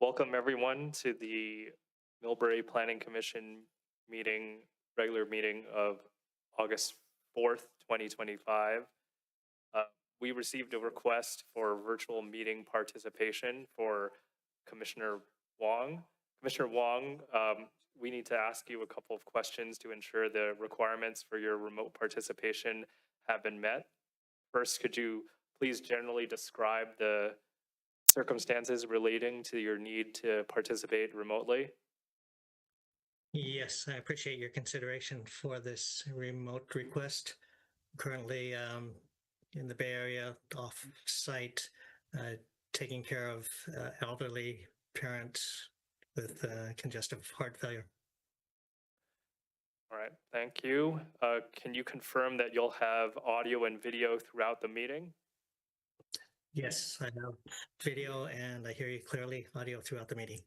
Welcome everyone to the Millbrae Planning Commission meeting, regular meeting of August 4th, 2025. We received a request for virtual meeting participation for Commissioner Wong. Commissioner Wong, we need to ask you a couple of questions to ensure the requirements for your remote participation have been met. First, could you please generally describe the circumstances relating to your need to participate remotely? Yes, I appreciate your consideration for this remote request. Currently in the Bay Area, off-site, taking care of elderly parents with congestive heart failure. All right, thank you. Can you confirm that you'll have audio and video throughout the meeting? Yes, I have video and I hear you clearly, audio throughout the meeting.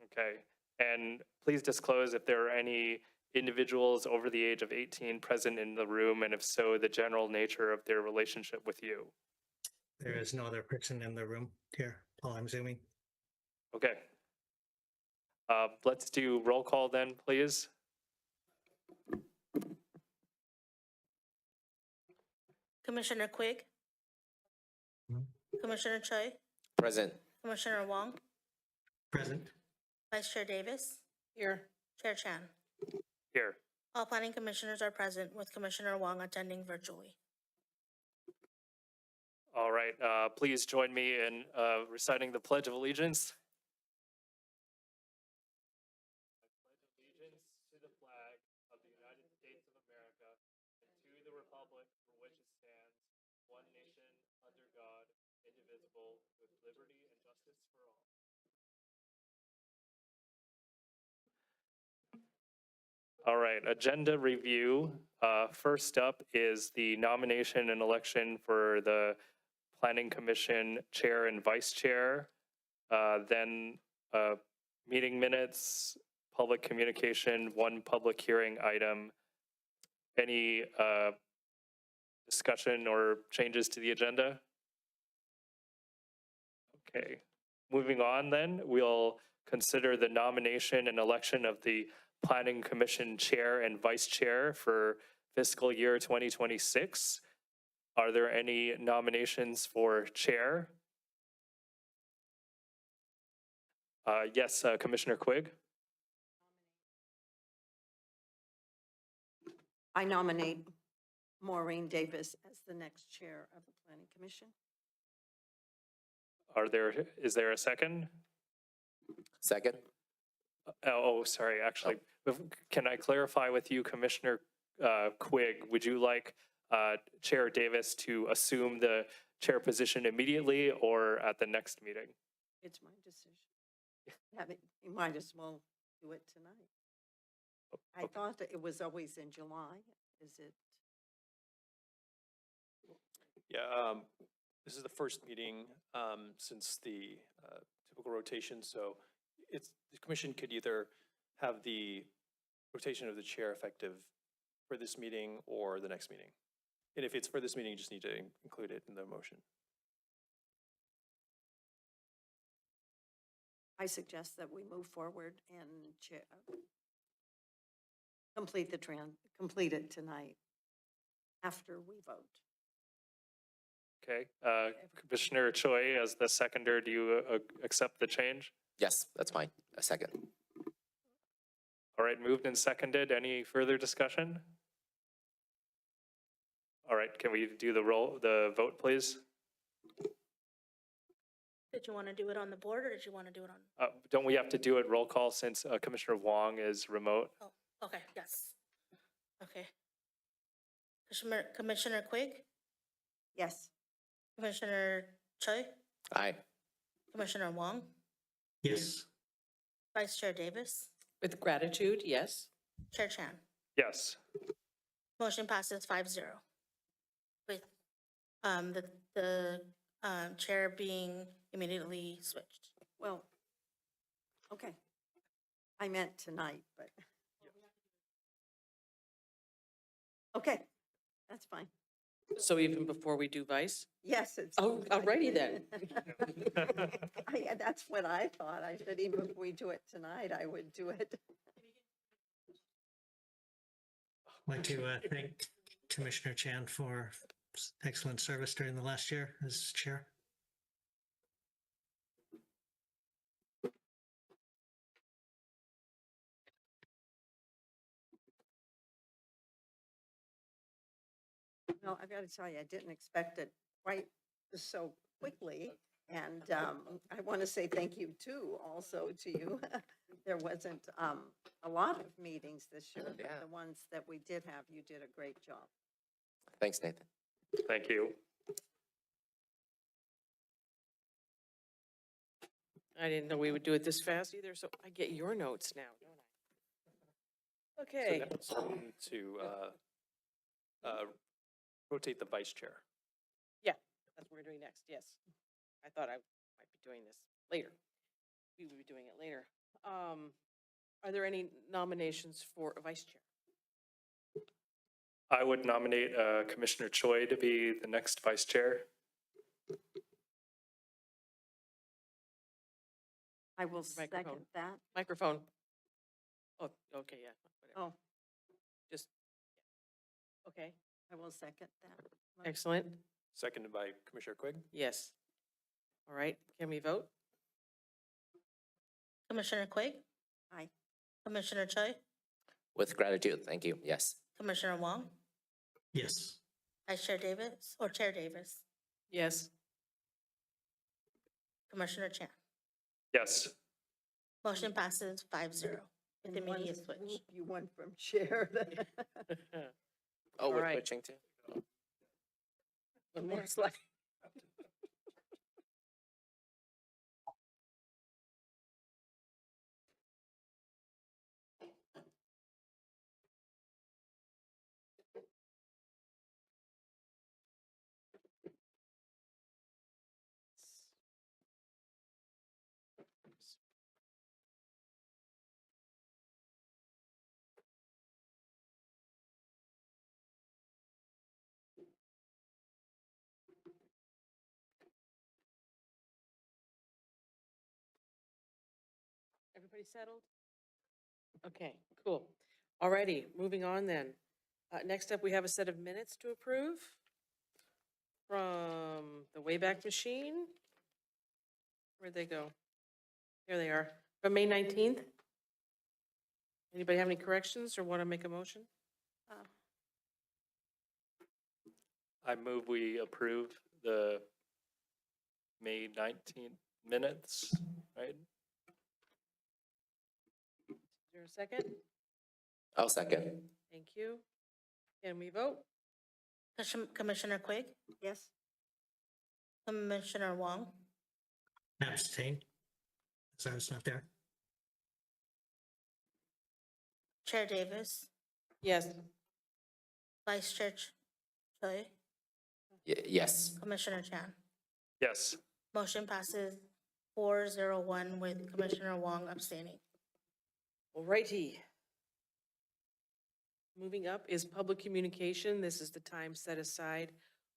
Okay, and please disclose if there are any individuals over the age of 18 present in the room, and if so, the general nature of their relationship with you. There is no other person in the room here while I'm zooming. Okay. Let's do roll call then, please. Commissioner Quigg? Commissioner Choi? Present. Commissioner Wong? Present. Vice Chair Davis? Here. Chair Chan? Here. All planning commissioners are present, with Commissioner Wong attending virtually. All right, please join me in reciting the Pledge of Allegiance. I pledge allegiance to the flag of the United States of America and to the republic for which it stands, one nation, under God, indivisible, with liberty and justice for all. All right, agenda review. First up is the nomination and election for the Planning Commission Chair and Vice Chair. Then meeting minutes, public communication, one public hearing item. Any discussion or changes to the agenda? Okay, moving on then, we'll consider the nomination and election of the Planning Commission Chair and Vice Chair for fiscal year 2026. Are there any nominations for Chair? Yes, Commissioner Quigg. I nominate Maureen Davis as the next chair of the Planning Commission. Is there a second? Second. Oh, sorry, actually, can I clarify with you, Commissioner Quigg, would you like Chair Davis to assume the chair position immediately or at the next meeting? It's my decision. You might as well do it tonight. I thought that it was always in July. Is it? Yeah, this is the first meeting since the typical rotation, so the commission could either have the rotation of the chair effective for this meeting or the next meeting. And if it's for this meeting, you just need to include it in the motion. I suggest that we move forward and complete it tonight after we vote. Okay, Commissioner Choi, as the seconder, do you accept the change? Yes, that's fine. A second. All right, moved and seconded. Any further discussion? All right, can we do the vote, please? Did you want to do it on the board or did you want to do it on? Don't we have to do it roll call since Commissioner Wong is remote? Oh, okay, yes. Okay. Commissioner Quigg? Yes. Commissioner Choi? Aye. Commissioner Wong? Yes. Vice Chair Davis? With gratitude, yes. Chair Chan? Yes. Motion passes 5-0. With the chair being immediately switched. Well, okay. I meant tonight, but. Okay, that's fine. So even before we do vice? Yes, it's. Oh, alrighty then. That's what I thought. I said even if we do it tonight, I would do it. I'd like to thank Commissioner Chan for excellent service during the last year as chair. Well, I've got to tell you, I didn't expect it quite so quickly. And I want to say thank you too, also to you. There wasn't a lot of meetings this year, but Yeah. the ones that we did have, you did a great job. Thanks, Nathan. Thank you. I didn't know we would do it this fast either, so I get your notes now, don't I? So Okay, now we need to rotate the vice chair. that's what we're doing next, yes. I thought I might be doing this later. We would be doing it later. Are there any nominations for a vice chair? I would nominate Commissioner Choi to be the next vice chair. I will second Microphone. that. Microphone. Oh, okay, yeah, whatever. Oh, Just, okay, I will second that. excellent. Seconded by Commissioner Quigg. Yes. All right, can we vote? Commissioner Quigg, Aye. Commissioner Choi, With gratitude, thank you. Yes. Commissioner Wong, Yes. Vice Chair Davis, or Chair Davis, Yes. Commissioner Chan. Yes. Motion passes 5-0 with In one immediate switch. swoop, you went from chair. Oh, we're Alright. switching too? One more slide. Everybody settled? Okay, cool. Alrighty, moving on then. Next up, we have a set of minutes to approve from the Wayback Machine. Where'd they go? Here they are, from May 19th. Anybody have any corrections or want to make a motion? I move we approve the May 19th minutes, right? Is there a second? I'll second. Thank you. Can we vote? Commissioner Quigg, Yes, Commissioner Wong, Abstain. So I was not there. Chair Davis, Yes. Vice Chair Choi, Yes. Commissioner Chan. Yes. Motion passes 4-0-1 with Commissioner Wong abstaining. Alrighty. Moving up is public communication. This is the time set aside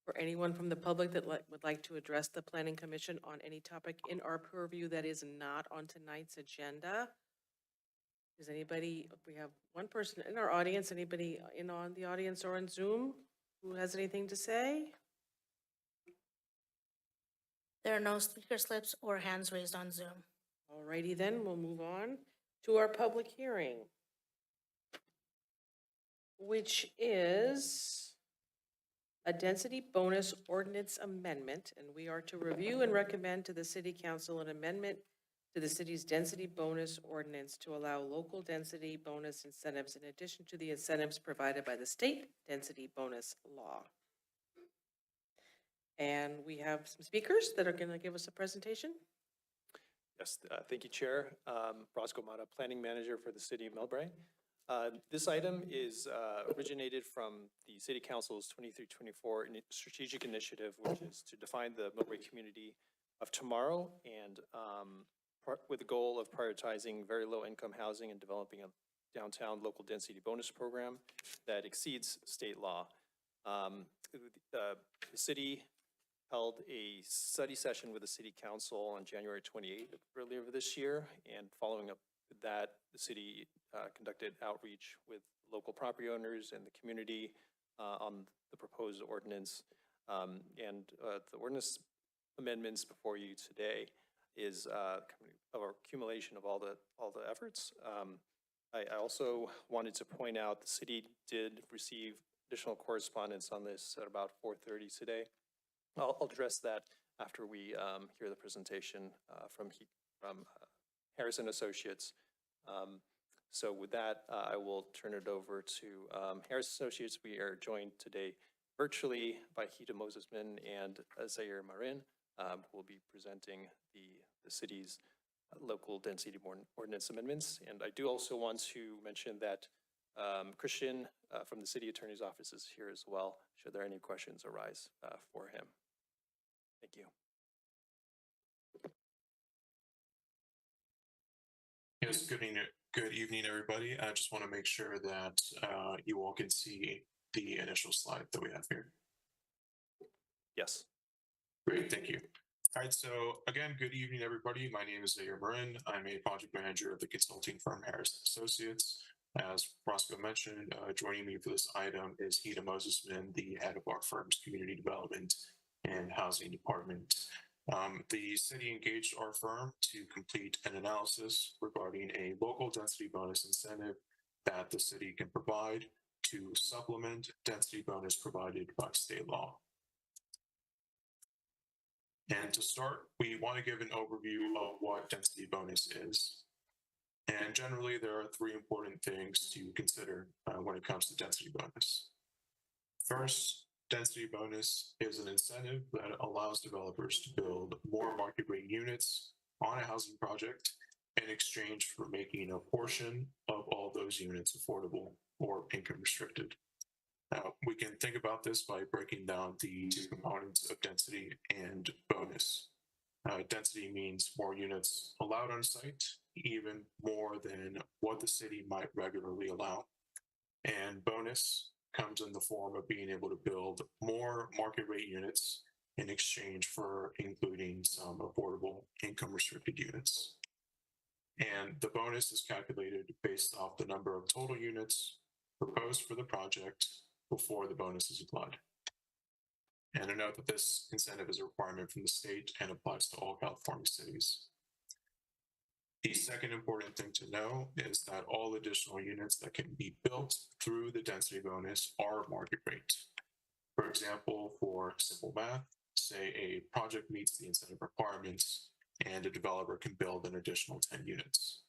for anyone from the public that would like to address the Planning Commission on any topic in our purview that is not on tonight's agenda. Is anybody, we have one person in our audience, anybody in on the audience or on Zoom who has anything to say? There are no speaker slips or hands raised on Zoom. Alrighty then, we'll move on to our public hearing, which is a density bonus ordinance amendment, and we are to review and recommend to the city council an amendment to the city's density bonus ordinance to allow local density bonus incentives in addition to the incentives provided by the state density bonus law. And we have some speakers that are going to give us a presentation. Yes, thank you, Chair. Roscoe Mata, Planning Manager for the City of Millbrae. This item is originated from the City Council's 23-24 strategic initiative, which is to define the Millbrae community of tomorrow and with the goal of prioritizing very low-income housing and developing a downtown local density bonus program that exceeds state law. The city held a study session with the city council on January 28th earlier this year. And following up with that, the city conducted outreach with local property owners and the community on the proposed ordinance. The ordinance amendments before you today is a accumulation of all the efforts. I also wanted to point out the city did receive additional correspondence on this at about 4:30 today. I'll address that after we hear the presentation from Harrison Associates. So with that, I will turn it over to Harrison Associates. We are joined today virtually by Hita Mosesman and Zaire Marin, who will be presenting the city's local density ordinance amendments. And I do also want to mention that Christian from the city attorney's office is here as well, should there any questions arise for him. Thank you. Yes, good evening, everybody. I just want to make sure that you all can see the initial slide that we have here. Yes. Great, thank you. All right, so again, good evening, everybody. My name is Zaire Marin. I'm a project manager of the consulting firm Harrison Associates. As Roscoe mentioned, joining me for this item is Hita Mosesman, the head of our firm's community development and housing department. The city engaged our firm to complete an analysis regarding a local density bonus incentive that the city can provide to supplement density bonus provided by state law. And to start, we want to give an overview of what density bonus is. And generally, there are three important things to consider when it comes to density bonus. First, density bonus is an incentive that allows developers to build more market rate units on a housing project in exchange for making a portion of all those units affordable or income restricted. Now, we can think about this by breaking down the two components of density and bonus. Density means more units allowed on site, even more than what the city might regularly allow. And bonus comes in the form of being able to build more market rate units in exchange for including some affordable income restricted units. And the bonus is calculated based off the number of total units proposed for the project before the bonus is applied. And I note that this incentive is a requirement from the state and applies to all California cities. The second important thing to know is that all additional units that can be built through the density bonus are market rate. For example, for simple math, say a project meets the incentive requirements and a developer can build an additional 10 units.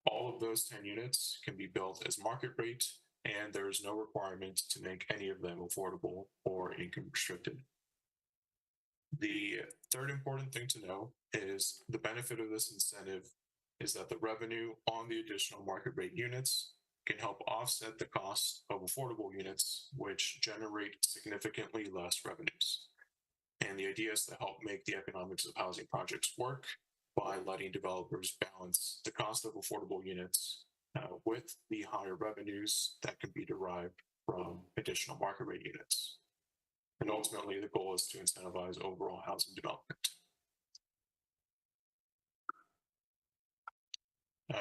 All of those 10 units can be built as market rate, and there is no requirement to make any of them affordable or income restricted. The third important thing to know is the benefit of this incentive is that the revenue on the additional market rate units can help offset the cost of affordable units, which generate significantly less revenues. And the idea is to help make the economics of housing projects work by letting developers balance the cost of affordable units with the higher revenues that can be derived from additional market rate units. And ultimately, the goal is to incentivize overall housing development.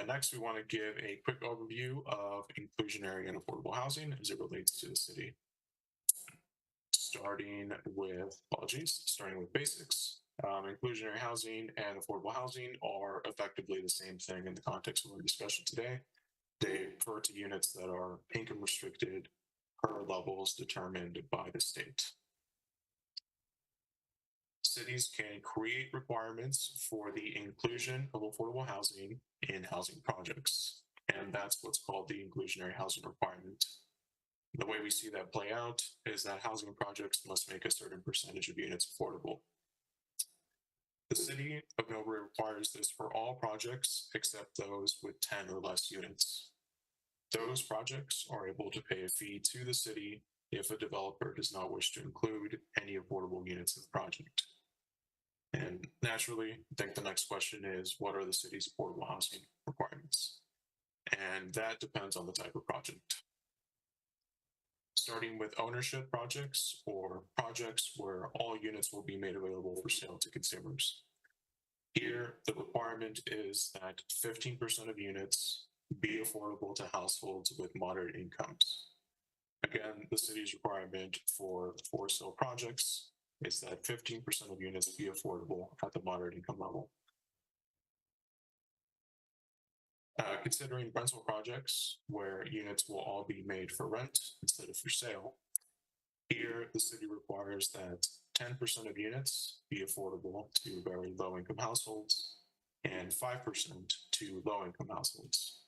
Next, we want to give a quick overview of inclusionary and affordable housing as it relates to the city. Starting with basics. Inclusionary housing and affordable housing are effectively the same thing in the context of our discussion today. They refer to units that are income restricted per levels determined by the state. Cities can create requirements for the inclusion of affordable housing in housing projects, and that's what's called the inclusionary housing requirement. The way we see that play out is that housing projects must make a certain percentage of units affordable. The city of Millbrae requires this for all projects except those with 10 or less units. Those projects are able to pay a fee to the city if a developer does not wish to include any affordable units in the project. And naturally, I think the next question is, what are the city's affordable housing requirements? And that depends on the type of project. starting with ownership projects or projects where all units will be made available for sale to consumers. Here, the requirement is that 15% of units be affordable to households with moderate incomes. Again, the city's requirement for sale projects is that 15% of units be affordable at the moderate income level. Considering rental projects where units will all be made for rent instead of for sale, here the city requires that 10% of units be affordable to very low income households and 5% to low income households.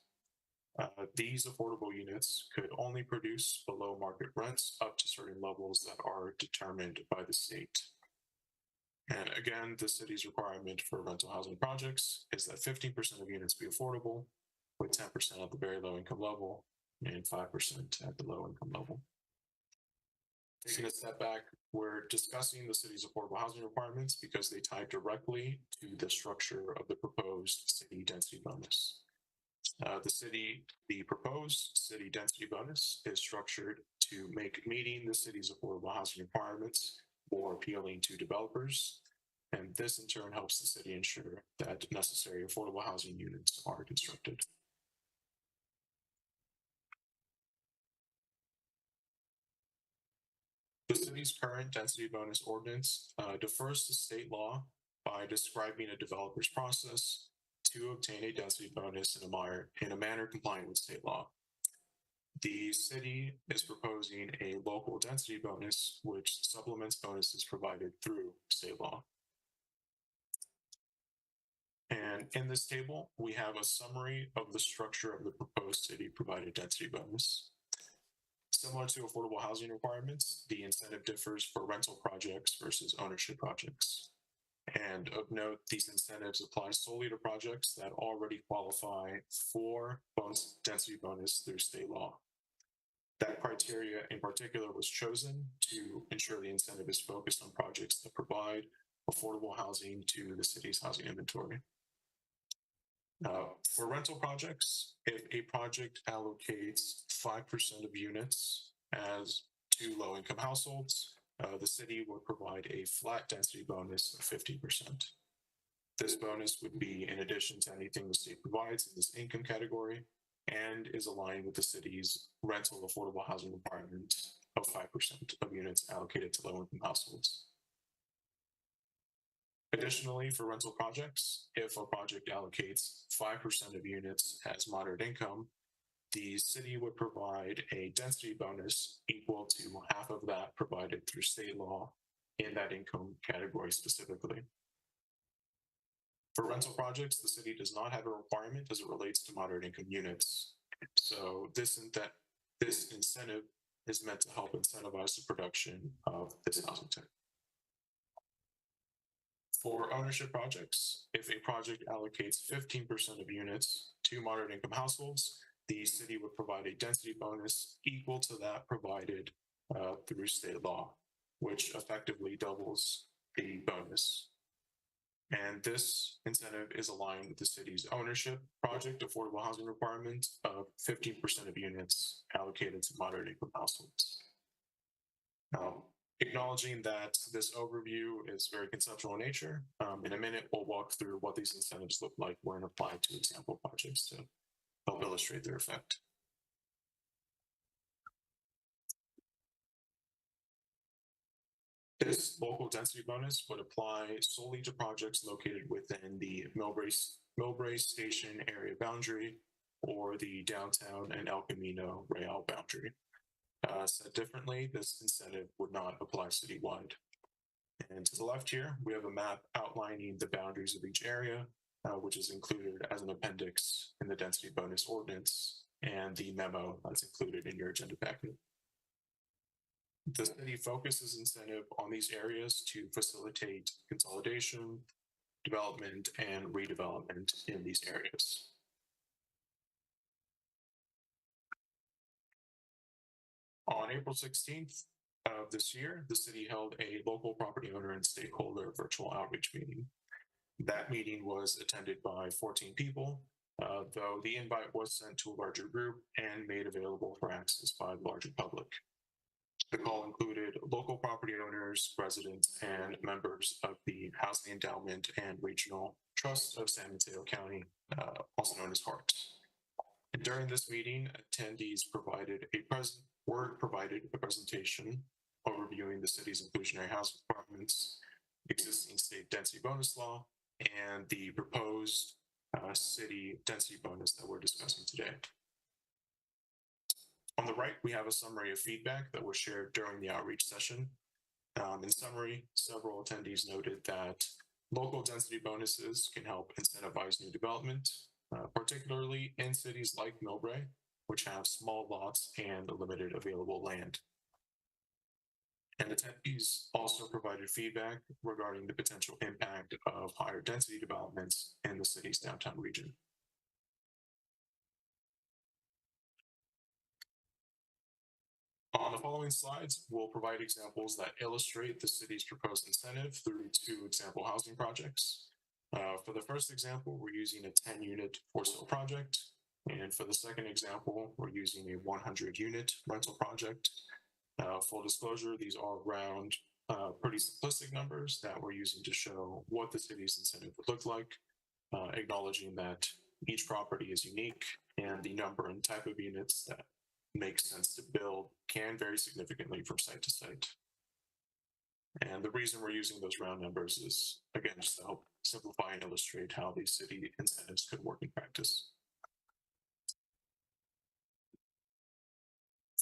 These affordable units could only produce below market rents up to certain levels that are determined by the state. And again, the city's requirement for rental housing projects is that 15% of units be affordable, with 10% at the very low income level and 5% at the low income level. Taking a step back, we're discussing the city's affordable housing requirements because they tie directly to the structure of the proposed city density bonus. The proposed city density bonus is structured to make meeting the city's affordable housing requirements more appealing to developers. And this in turn helps the city ensure that necessary affordable housing units are constructed. The city's current density bonus ordinance defers to state law by describing a developer's process to obtain a density bonus in a manner compliant with state law. The city is proposing a local density bonus, which supplements bonuses provided through state law. And in this table, we have a summary of the structure of the proposed city provided density bonus. Similar to affordable housing requirements, the incentive differs for rental projects versus ownership projects. And of note, these incentives apply solely to projects that already qualify for density bonus through state law. That criteria in particular was chosen to ensure the incentive is focused on projects that provide affordable housing to the city's housing inventory. For rental projects, if a project allocates 5% of units as to low-income households, the city would provide a flat density bonus of 50%. This bonus would be in addition to anything the state provides in this income category and is aligned with the city's rental affordable housing requirement of 5% of units allocated to low-income households. Additionally, for rental projects, if a project allocates 5% of units as moderate income, the city would provide a density bonus equal to half of that provided through state law in that income category specifically. For rental projects, the city does not have a requirement as it relates to moderate income units. So this incentive is meant to help incentivize the production of this housing type. For ownership projects, if a project allocates 15% of units to moderate income households, the city would provide a density bonus equal to that provided through state law, which effectively doubles the bonus. And this incentive is aligned with the city's ownership project affordable housing requirement of 15% of units allocated to moderate income households. Acknowledging that this overview is very conceptual in nature, in a minute we'll walk through what these incentives look like when applied to example projects to help illustrate their effect. This local density bonus would apply solely to projects located within the Millbrae Station area boundary or the downtown and El Camino Real boundary. Said differently, this incentive would not apply citywide. And to the left here, we have a map outlining the boundaries of each area, which is included as an appendix in the density bonus ordinance and the memo that's included in your agenda packet. The city focuses incentive on these areas to facilitate consolidation, development, and redevelopment in these areas. On April 16th of this year, the city held a local property owner and stakeholder virtual outreach meeting. That meeting was attended by 14 people, though the invite was sent to a larger group and made available for access by the larger public. owners, residents, and members of the Housing Endowment and Regional Trust of San Mateo County, also known as HART. And during this meeting, attendees were provided a presentation overviewing the city's inclusionary housing requirements, existing state density bonus law, and the proposed city density bonus that we're discussing today. On the right, we have a summary of feedback that was shared during the outreach session. In summary, several attendees noted that local density bonuses can help incentivize new development, particularly in cities like Millbrae, which have small lots and limited available land. And attendees also provided feedback regarding the potential impact of higher density developments in the city's downtown region. On the following slides, we'll provide examples that illustrate the city's proposed incentive through 2 example housing projects. For the first example, we're using a 10-unit for-sale project. And for the second example, we're using a 100-unit rental project. Full disclosure, these are round, pretty simplistic numbers that we're using to show what the city's incentive would look like, acknowledging that each property is unique and the number and type of units that make sense to build can vary significantly from site to site. And the reason we're using those round numbers is, again, just to help simplify and illustrate how these city incentives could work in practice.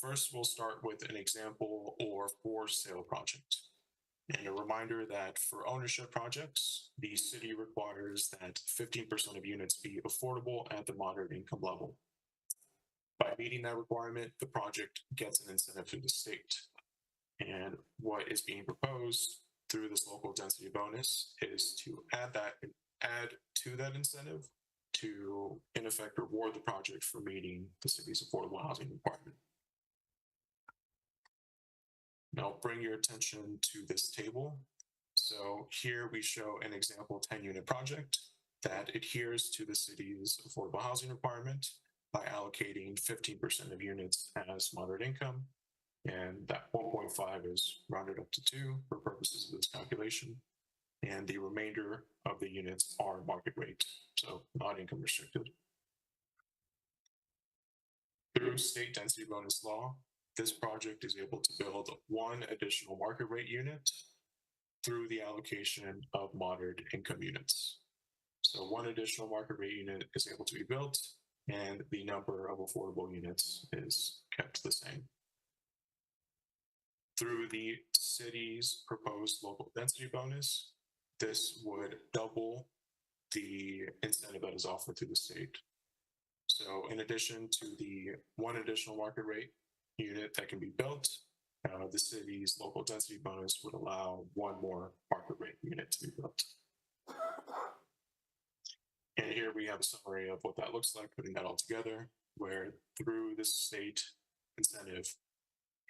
First, we'll start with an example or for sale project. And a reminder that for ownership projects, the city requires that 15% of units be affordable at the moderate income level. By meeting that requirement, the project gets an incentive from the state. And what is being proposed through this local density bonus is to add to that incentive to, in effect, reward the project for meeting the city's affordable housing requirement. Now, bring your attention to this table. So here we show an example 10-unit project that adheres to the city's affordable housing requirement by allocating 15% of units as moderate income. And that 1.5 is rounded up to 2 for purposes of this calculation. And the remainder of the units are market rate, so not income restricted. Through state density bonus law, this project is able to build 1 additional market rate unit through the allocation of moderate income units. So 1 additional market rate unit is able to be built, and the number of affordable units is kept the same. Through the city's proposed local density bonus, this would double the incentive that is offered through the state. So in addition to the 1 additional market rate unit that can be built, the city's local density bonus would allow 1 more market rate unit to be built. And here we have a summary of what that looks like, putting that all together, where through the state incentive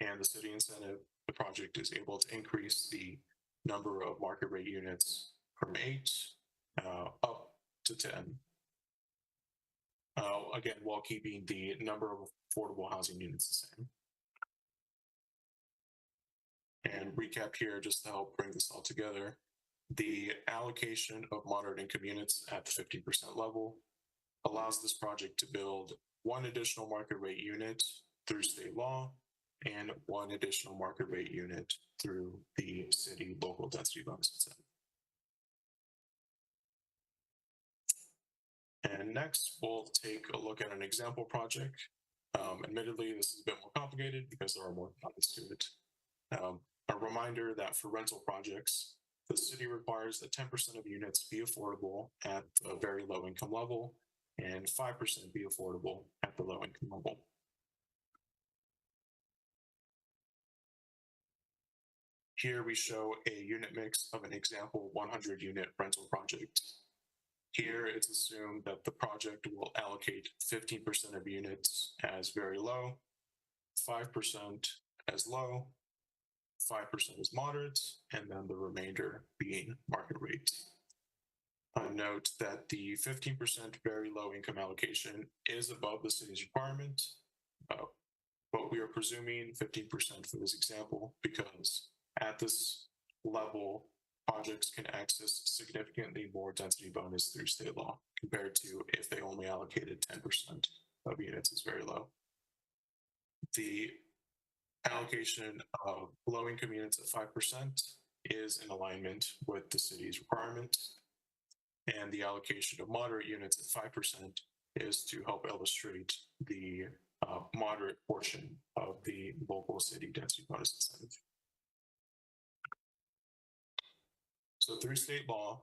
and the city incentive, the project is able to increase the number of market rate units from 8 up to 10. Again, while keeping the number of affordable housing units the same. And recap here, just to help bring this all together, the allocation of moderate income units at the 15% level allows this project to build 1 additional market rate unit through state law and 1 additional market rate unit through the city local density bonus incentive. And next, we'll take a look at an example project. Admittedly, this is a bit more complicated because there are more components to it. A reminder that for rental projects, the city requires that 10% of units be affordable at a very low income level and 5% be affordable at the low income level. Here we show a unit mix of an example 100-unit rental project. Here it's assumed that the project will allocate 15% of units as very low, 5% as low, 5% as moderate, and then the remainder being market rate. Note that the 15% very low income allocation is above the city's requirement, but we are presuming 15% for this example because at this level projects can access significantly more density bonus through state law compared to if they only allocated 10% of units is very low. The allocation of low-income units at 5% is in alignment with the city's requirement. And the allocation of moderate units at 5% is to help illustrate the moderate portion of the local city density bonus incentive. So through state law,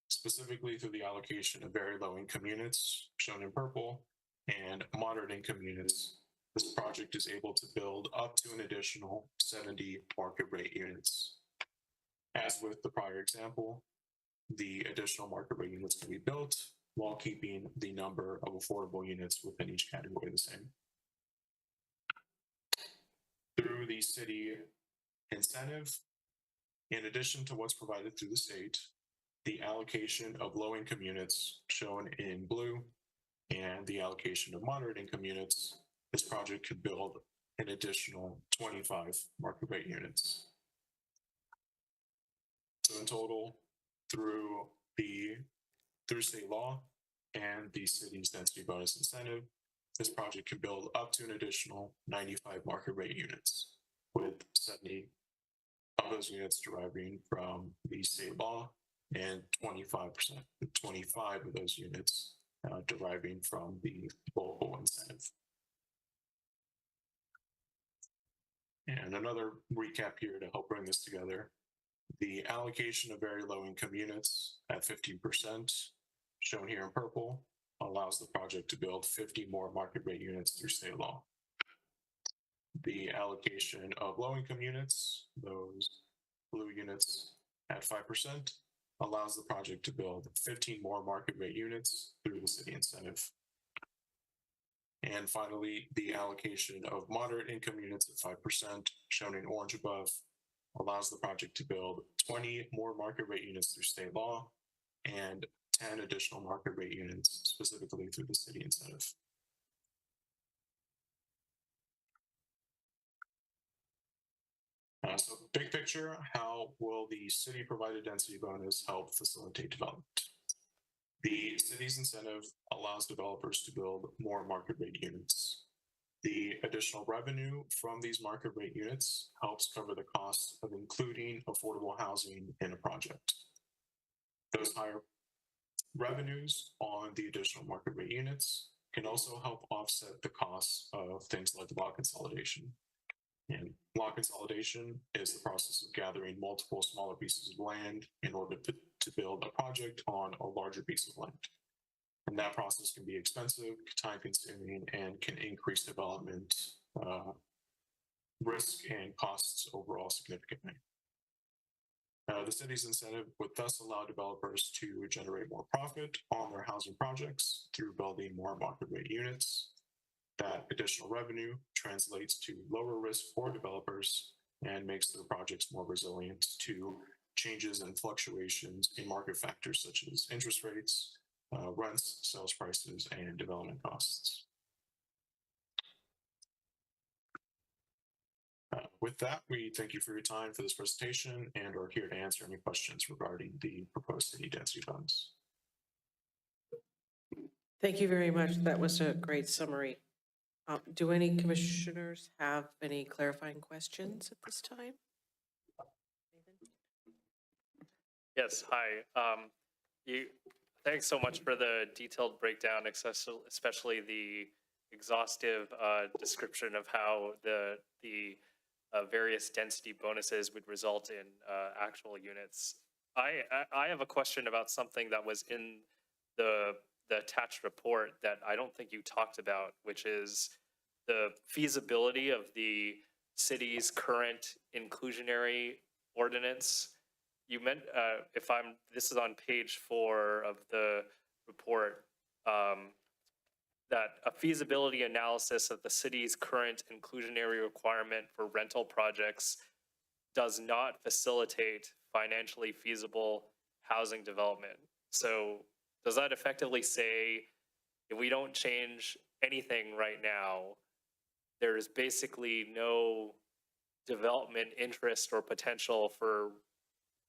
specifically through the allocation of very low income units shown in purple and moderate income units, this project is able to build up to an additional 70 market rate units. As with the prior example, the additional market rate units can be built while keeping the number of affordable units within each category the same. Through the city incentive, in addition to what's provided through the state, the allocation of low-income units shown in blue and the allocation of moderate income units, this project could build an additional 25 market rate units. So in total, through state law and the city's density bonus incentive, this project can build up to an additional 95 market rate units, with 70 of those units deriving from the state law and 25% of those units deriving from the local incentive. And another recap here to help bring this together. The allocation of very low income units at 15%, shown here in purple, allows the project to build 50 more market rate units through state law. The allocation of low income units, those blue units at 5%, allows the project to build 15 more market rate units through the city incentive. And finally, the allocation of moderate income units at 5%, shown in orange above, allows the project to build 20 more market rate units through state law and 10 additional market rate units specifically through the city incentive. So big picture, how will the city provided density bonus help facilitate development? The city's incentive allows developers to build more market rate units. The additional revenue from these market rate units helps cover the cost of including affordable housing in a project. Those higher revenues on the additional market rate units can also help offset the costs of things like lot consolidation. And lot consolidation is the process of gathering multiple smaller pieces of land in order to build a project on a larger piece of land. And that process can be expensive, time-consuming, and can increase development risk and costs overall significantly. The city's incentive would thus allow developers to generate more profit on their housing projects through building more market rate units. That additional revenue translates to lower risk for developers and makes their projects more resilient to changes and fluctuations in market factors such as interest rates, rents, sales prices, and development costs. With that, we thank you for your time for this presentation and are here to answer any questions regarding the proposed city density bonus. Thank you very much. That was a great summary. Do any commissioners have any clarifying questions at this time? Yes, hi. Thanks so much for the detailed breakdown, especially the exhaustive description of how the various density bonuses would result in actual units. I have a question about something that was in the attached report that I don't think you talked about, which is the feasibility of the city's current inclusionary ordinance. You meant, this is on page 4 of the report, that a feasibility analysis of the city's current inclusionary requirement for rental projects does not facilitate financially feasible housing development. So does that effectively say if we don't change anything right now, there's basically no development interest or potential for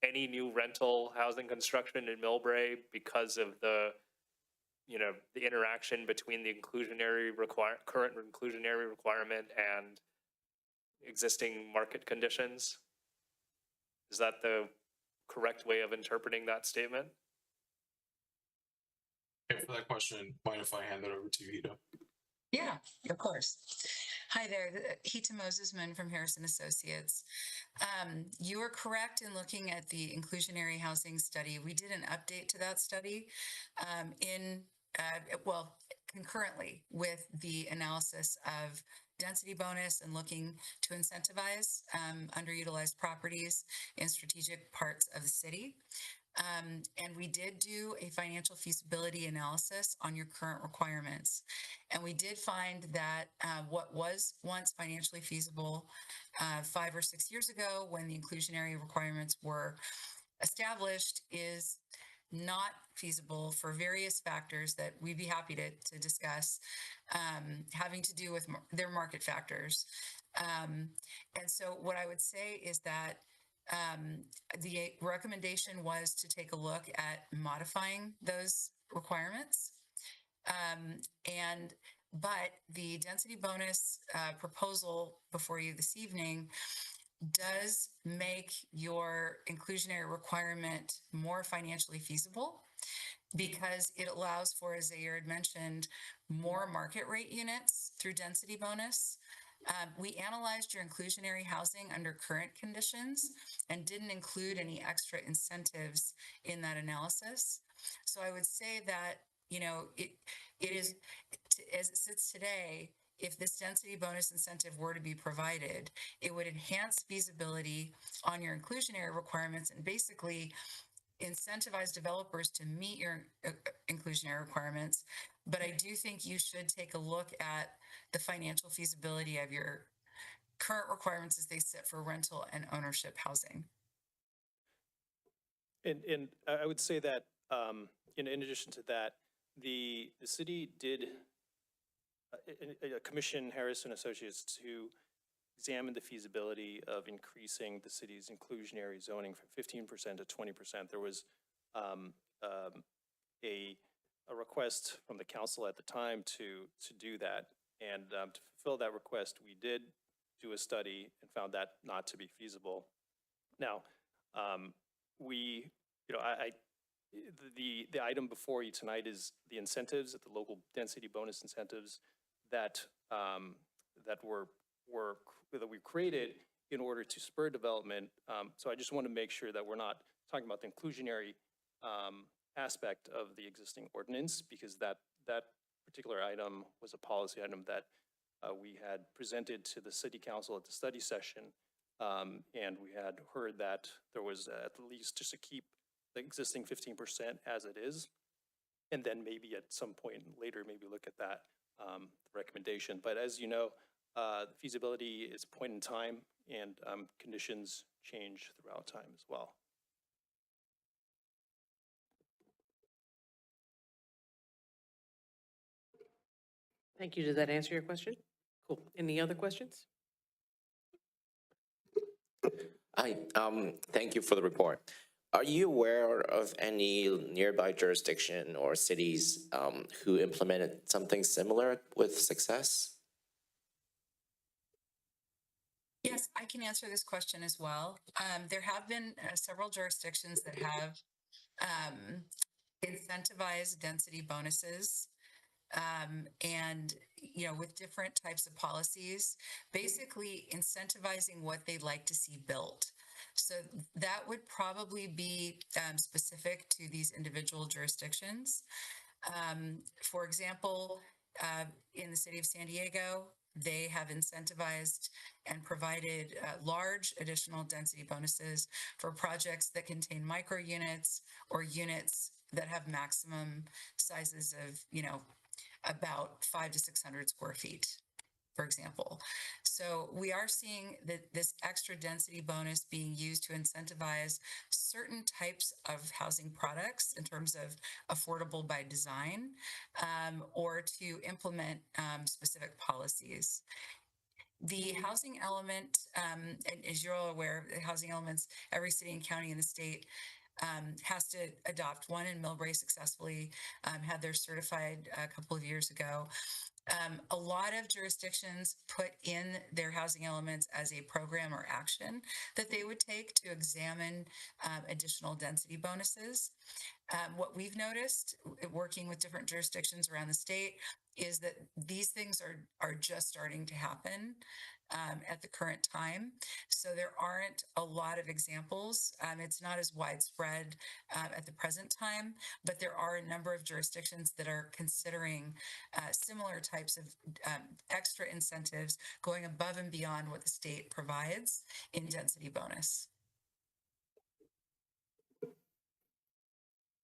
any new rental housing construction in Millbrae because of the, the interaction between the current inclusionary requirement and existing market conditions? Is that the correct way of interpreting that statement? And for that question, mind if I hand that over to Ida? Yeah, of course. Hi there, Hita Mosesman from Harrison Associates. You are correct in looking at the inclusionary housing study. We did an update to that study concurrently with the analysis of density bonus and looking to incentivize underutilized properties in strategic parts of the city. And we did do a financial feasibility analysis on your current requirements. And we did find that what was once financially feasible 5 or 6 years ago when the inclusionary requirements were established is not feasible for various factors that we'd be happy to discuss, having to do with their market factors. And so what I would say is that the recommendation was to take a look at modifying those requirements. But the density bonus proposal before you this evening does make your inclusionary requirement more financially feasible because it allows for, as Zaire had mentioned, more market rate units through density bonus. We analyzed your inclusionary housing under current conditions and didn't include any extra incentives in that analysis. So I would say that, it is, as it sits today, if this density bonus incentive were to be provided, it would enhance feasibility on your inclusionary requirements and basically incentivize developers to meet your inclusionary requirements. But I do think you should take a look at the financial feasibility of your current requirements as they sit for rental and ownership housing. And I would say that in addition to that, the city did commission Harrison Associates to examine the feasibility of increasing the city's inclusionary zoning from 15% to 20%. There was a request from the council at the time to do that. And to fulfill that request, we did do a study and found that not to be feasible. Now, the item before you tonight is the incentives, the local density bonus incentives that we created in order to spur development. So I just want to make sure that we're not talking about the inclusionary aspect of the existing ordinance, because that particular item was a policy item that we had presented to the city council at the study session. And we had heard that there was at least just to keep the existing 15% as it is. And then maybe at some point later, maybe look at that recommendation. But as you know, the feasibility is a point in time, and conditions change throughout time as well. Thank you. Did that answer your question? Cool. Any other questions? Hi, thank you for the report. Are you aware of any nearby jurisdiction or cities who implemented something similar with success? Yes, I can answer this question as well. There have been several jurisdictions that have incentivized density bonuses and, with different types of policies, basically incentivizing what they'd like to see built. So that would probably be specific to these individual jurisdictions. For example, in the city of San Diego, they have incentivized and provided large additional density bonuses for projects that contain micro units or units that have maximum sizes of, about 500 to 600 square feet, for example. So we are seeing that this extra density bonus being used to incentivize certain types of housing products in terms of affordable by design, or to implement specific policies. The housing element, and as you're all aware, the housing elements, every city and county in the state has to adopt one, and Millbrae successfully had theirs certified a couple of years ago. A lot of jurisdictions put in their housing elements as a program or action that they would take to examine additional density bonuses. What we've noticed working with different jurisdictions around the state is that these things are just starting to happen at the current time. So there aren't a lot of examples. It's not as widespread at the present time, but there are a number of jurisdictions that are considering similar types of extra incentives going above and beyond what the state provides in density bonus.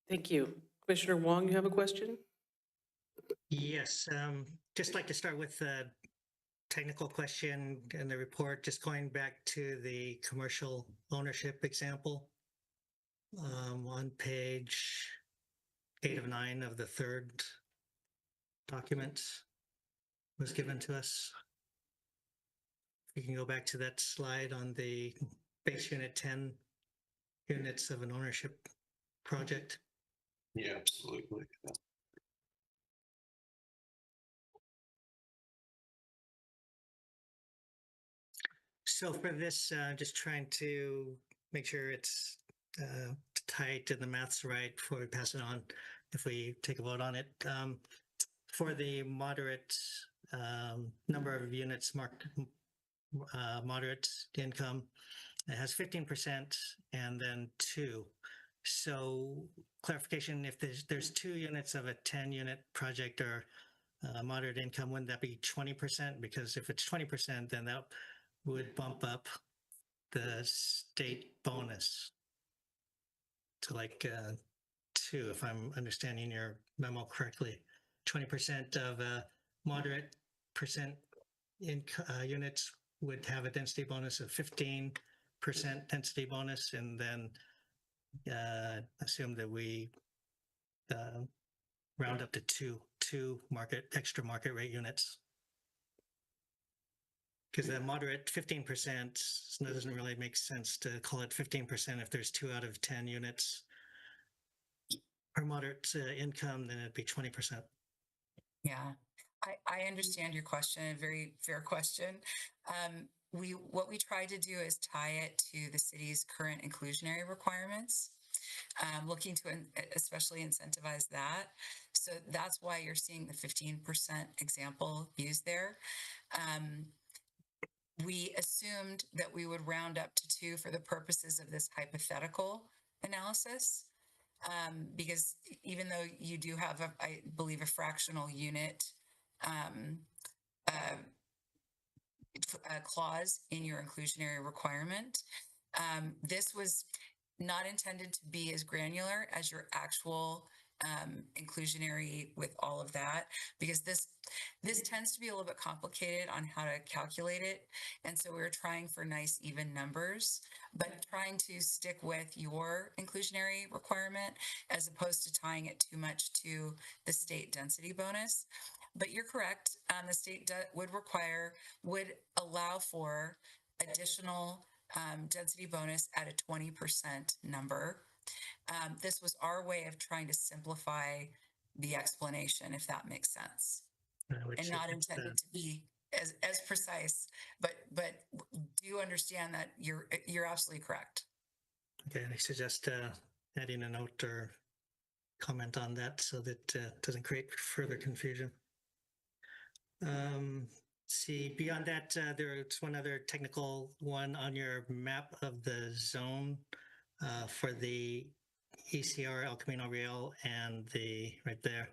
Thank you. Commissioner Wong, you have a question? Yes, just like to start with a technical question in the report, just going back to the commercial ownership example. On page 8 of 9 of the third document was given to us. We can go back to that slide on the base unit 10 units of an ownership project. Yeah, absolutely. Yeah. So for this, just trying to make sure it's tight and the math's right before we pass it on, if we take a vote on it. For the moderate number of units marked moderate income, it has 15% and then 2. So clarification, if there's 2 units of a 10-unit project or moderate income, wouldn't that be 20%? Because if it's 20%, then that would bump up the state bonus to like 2, if I'm understanding your memo correctly. 20% of moderate percent units would have a density bonus of 15% density bonus, and then assume that we round up to two extra market rate units. Because the moderate 15% doesn't really make sense to call it 15% if there's 2 out of 10 units or moderate income, then it'd be 20%. Yeah, I understand your question, a very fair question. What we tried to do is tie it to the city's current inclusionary requirements, looking to especially incentivize that. So that's why you're seeing the 15% example used there. We assumed that we would round up to 2 for the purposes of this hypothetical analysis. Because even though you do have, I believe, a fractional unit clause in your inclusionary requirement, this was not intended to be as granular as your actual inclusionary with all of that, because this tends to be a little bit complicated on how to calculate it. And so we were trying for nice even numbers, but trying to stick with your inclusionary requirement as opposed to tying it too much to the state density bonus. But you're correct. The state would allow for additional density bonus at a 20% number. This was our way of trying to simplify the explanation, if that makes sense, and not intended to be as precise. But do understand that you're absolutely correct. Okay, I suggest adding a note or comment on that so that doesn't create further confusion. See, beyond that, there's one other technical one on your map of the zone for the ECR El Camino Real and the right there.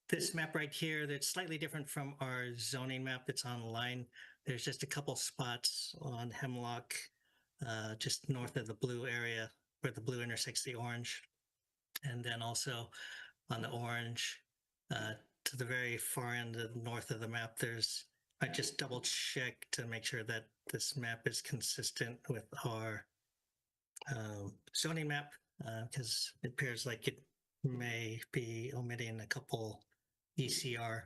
This map right here, that's slightly different from our zoning map that's online. There's just a couple spots on Hemlock, just north of the blue area where the blue intersects the orange. And then also on the orange, to the very far end of the north of the map, I just double check to make sure that this map is consistent with our zoning map, because it appears like it may be omitting a couple ECR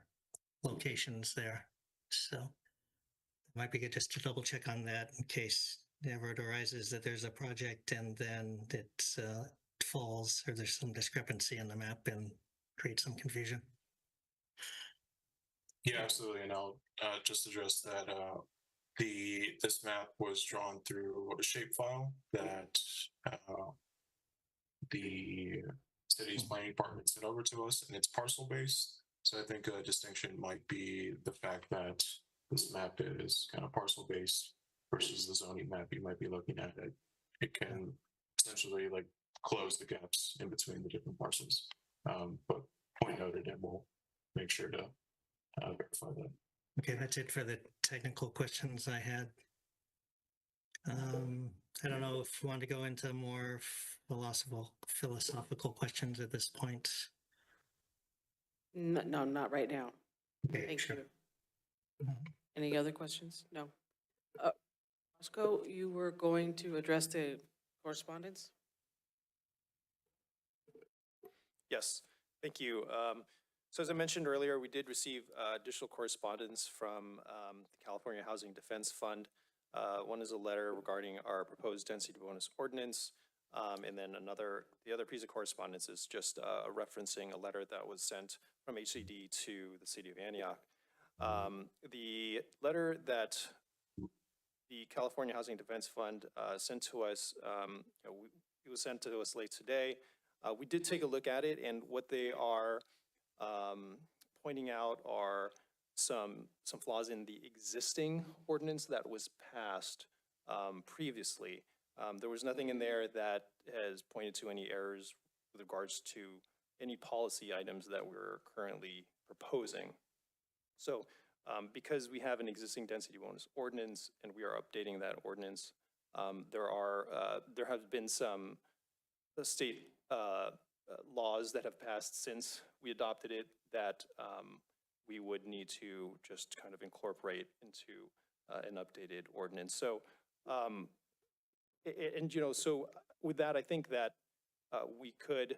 locations there. So Might be good just to double check on that in case ever it arises that there's a project and then it falls or there's some discrepancy in the map and create some confusion. Yeah, absolutely. And I'll just address that. This map was drawn through a shapefile that the city's planning department sent over to us, and it's parcel based. So I think a distinction might be the fact that this map is kind of parcel based versus the zoning map you might be looking at. It can essentially like close the gaps in between the different parcels. But point noted, and we'll make sure to verify that. Okay, that's it for the technical questions I had. I don't know if you want to go into more philosophical questions at this point. No, not right now. Okay, Thank sure. you. Any other questions? No. Roscoe, you were going to address the correspondence? Yes, thank you. So as I mentioned earlier, we did receive additional correspondence from the California Housing Defense Fund. One is a letter regarding our proposed density bonus ordinance. And then the other piece of correspondence is just referencing a letter that was sent from HCD to the city of Antioch. The letter that the California Housing Defense Fund sent to us, it was sent to us late today. We did take a look at it, and what they are pointing out are some flaws in the existing ordinance that was passed previously. There was nothing in there that has pointed to any errors with regards to any policy items that we're currently proposing. So because we have an existing density bonus ordinance and we are updating that ordinance, there have been some state laws that have passed since we adopted it that we would need to just kind of incorporate into an updated ordinance. So, so with that, I think that we could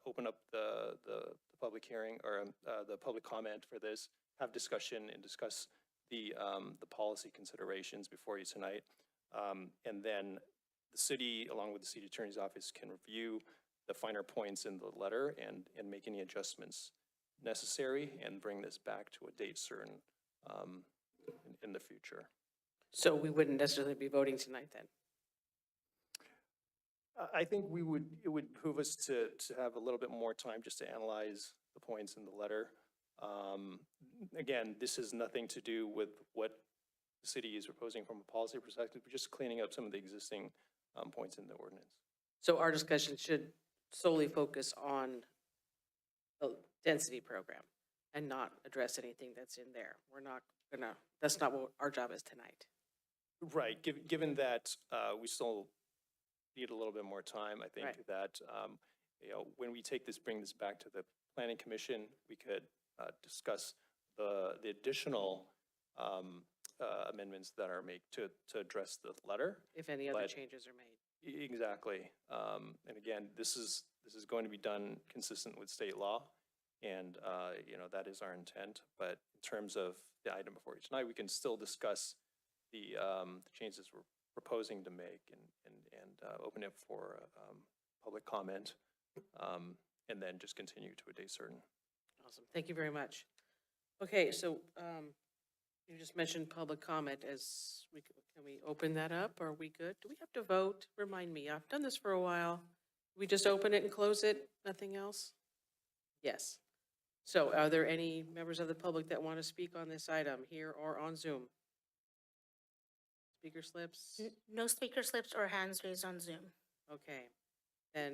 open up the public hearing or the public comment for this, have discussion and discuss the policy considerations before you tonight. And then the city, along with the city attorney's office, can review the finer points in the letter and make any adjustments necessary and bring this back to a date certain in the future. So we wouldn't necessarily be voting tonight then? I think it would behoove us to have a little bit more time just to analyze the points in the letter. Again, this has nothing to do with what the city is proposing from a policy perspective, but just cleaning up some of the existing points in the ordinance. So our discussion should solely focus on the density program and not address anything that's in there. We're not gonna, that's not what our job is tonight. Right, given that we still need a little bit more time, I think Right. that, when we bring this back to the planning commission, we could discuss the additional amendments that are made to address the letter. If any other But- changes are made. Exactly. And again, this is going to be done consistent with state law. And, that is our intent. But in terms of the item before you tonight, we can still discuss the changes we're proposing to make and open it for public comment. And then just continue to a date certain. Awesome, thank you very much. Okay, so you just mentioned public comment as can we open that up? Are we good? Do we have to vote? Remind me, I've done this for a while. We just open it and close it, nothing else? Yes. So are there any members of the public that want to speak on this item here or on Zoom? Speaker slips? No speaker slips or hands raised on Zoom. Okay, then,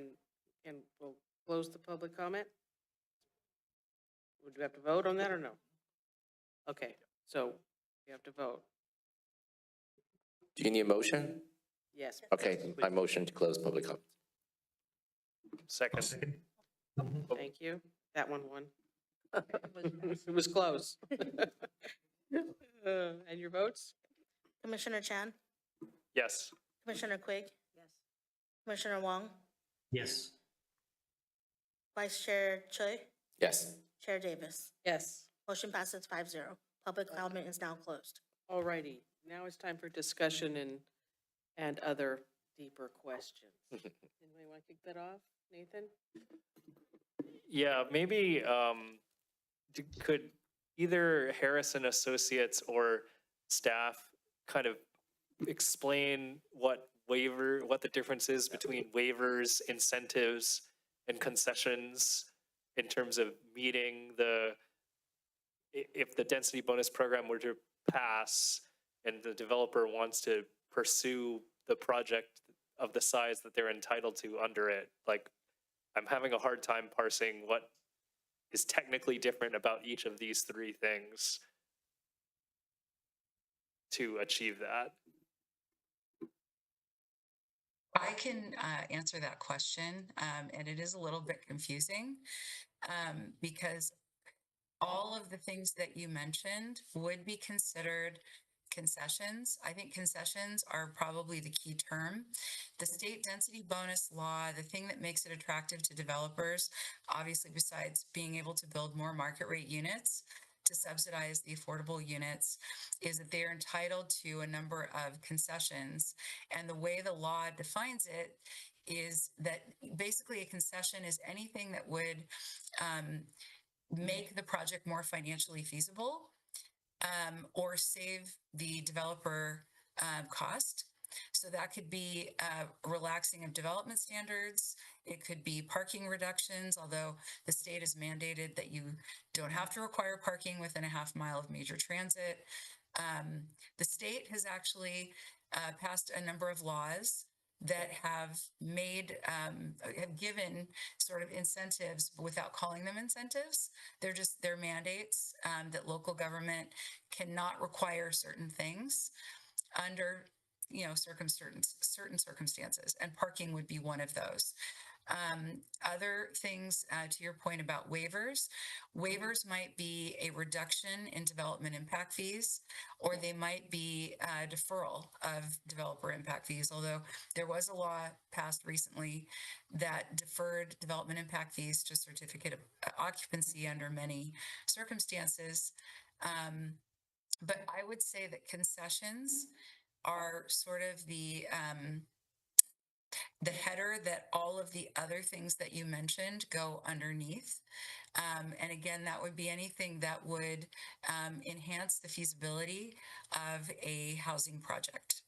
and we'll close the public comment? Would you have to vote on that or no? Okay, so you have to vote. Do you need a motion? Yes. Okay, I motion to close public comment. Second. Thank you. That one won. It was close. And your votes? Commissioner Chan, Yes. Commissioner Quigg, Yes. Commissioner Wong, Yes. Vice Chair Choi, Yes. Chair Davis. Yes. Motion passes 5-0. Public comment is now closed. All righty, now it's time for discussion and other deeper questions. Anybody want to kick that off? Nathan? Yeah, maybe could either Harrison Associates or staff kind of explain what the difference is between waivers, incentives, and concessions in terms of meeting if the density bonus program were to pass and the developer wants to pursue the project of the size that they're entitled to under it, like, I'm having a hard time parsing what is technically different about each of these three things to achieve that. I can answer that question, and it is a little bit confusing because all of the things that you mentioned would be considered concessions. I think concessions are probably the key term. The state density bonus law, the thing that makes it attractive to developers, obviously besides being able to build more market rate units to subsidize the affordable units, is that they are entitled to a number of concessions. And the way the law defines it is that basically a concession is anything that would make the project more financially feasible or save the developer cost. So that could be relaxing of development standards. It could be parking reductions, although the state has mandated that you don't have to require parking within a half mile of major transit. The state has actually passed a number of laws that have given sort of incentives without calling them incentives. They're mandates that local government cannot require certain things under certain circumstances, and parking would be one of those. Other things, to your point about waivers might be a reduction in development impact fees, or they might be a deferral of developer impact fees, although there was a law passed recently that deferred development impact fees to certificate of occupancy under many circumstances. But I would say that concessions are sort of the header that all of the other things that you mentioned go underneath. And again, that would be anything that would enhance the feasibility of a housing project.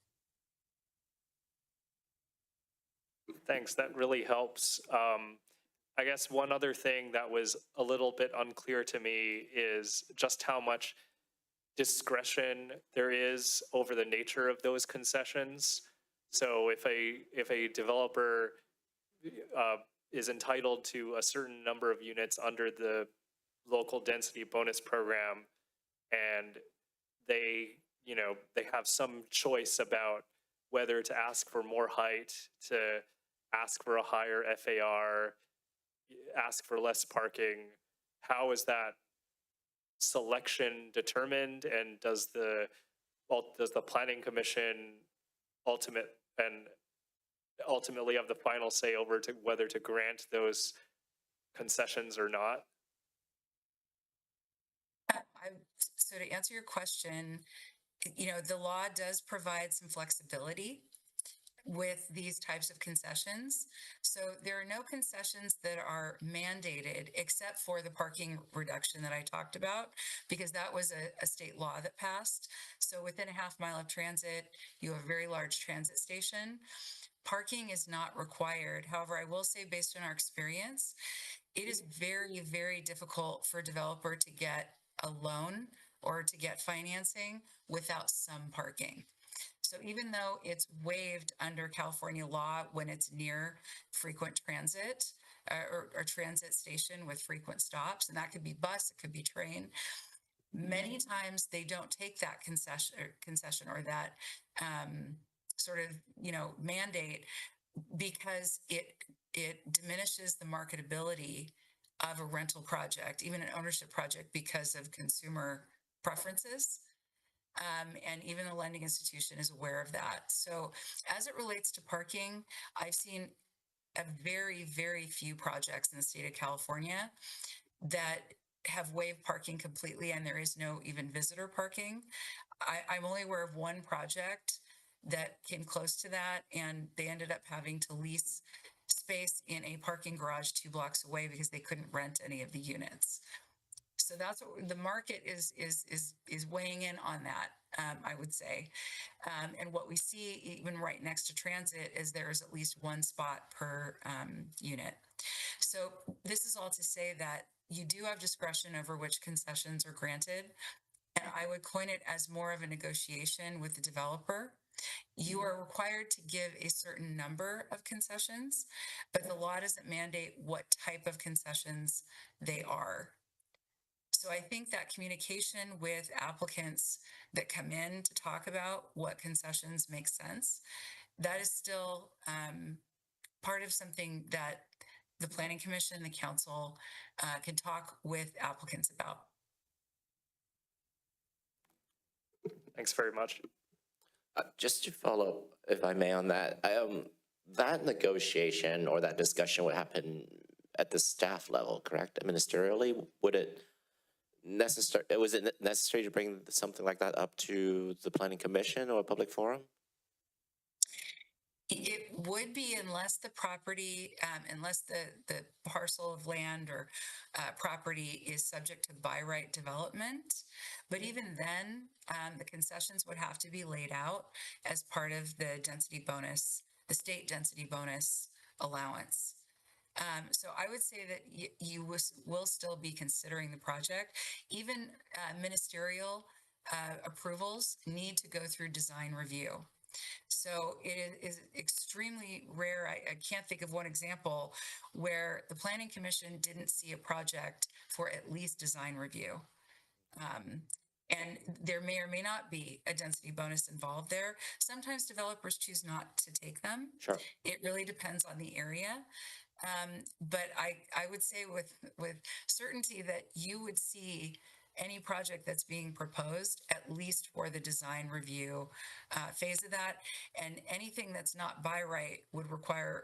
Thanks, that really helps. I guess one other thing that was a little bit unclear to me is just how much discretion there is over the nature of those concessions. So if a developer is entitled to a certain number of units under the local density bonus program, and they have some choice about whether to ask for more height, to ask for a higher FAR, ask for less parking, how is that selection determined, and does the planning commission ultimately have the final say over to whether to grant those concessions or not? So to answer your question, the law does provide some flexibility with these types of concessions. So there are no concessions that are mandated except for the parking reduction that I talked about, because that was a state law that passed. So within a half mile of transit, you have a very large transit station. Parking is not required. However, I will say, based on our experience, it is very, very difficult for a developer to get a loan or to get financing without some parking. So even though it's waived under California law when it's near frequent transit or transit station with frequent stops, and that could be bus, it could be train, many times they don't take that concession or that sort of, mandate, because it diminishes the marketability of a rental project, even an ownership project, because of consumer preferences. And even the lending institution is aware of that. So as it relates to parking, I've seen a very, very few projects in the state of California that have waived parking completely, and there is no even visitor parking. I'm only aware of one project that came close to that, and they ended up having to lease space in a parking garage 2 blocks away because they couldn't rent any of the units. So that's what the market is weighing in on that, I would say. And what we see even right next to transit is there's at least one spot per unit. So this is all to say that you do have discretion over which concessions are granted. And I would coin it as more of a negotiation with the developer. You are required to give a certain number of concessions, but the law doesn't mandate what type of concessions they are. So I think that communication with applicants that come in to talk about what concessions make sense, that is still part of something that the Planning Commission and the council can talk with applicants about. Thanks very much. Just to follow up, if I may, on that, that negotiation or that discussion would happen at the staff level, correct? Ministerially, was it necessary to bring something like that up to the Planning Commission or a public forum? It would be unless the property, unless the parcel of land or property is subject to by right development. But even then, the concessions would have to be laid out as part of the density bonus, the state density bonus allowance. So I would say that you will still be considering the project. Even ministerial approvals need to go through design review. So it is extremely rare. I can't think of one example where the Planning Commission didn't see a project for at least design review. And there may or may not be a density bonus involved there. Sometimes developers choose not to take them. Sure. It really depends on the area. But I would say with certainty that you would see any project that's being proposed, at least for the design review phase of that. And anything that's not by right would require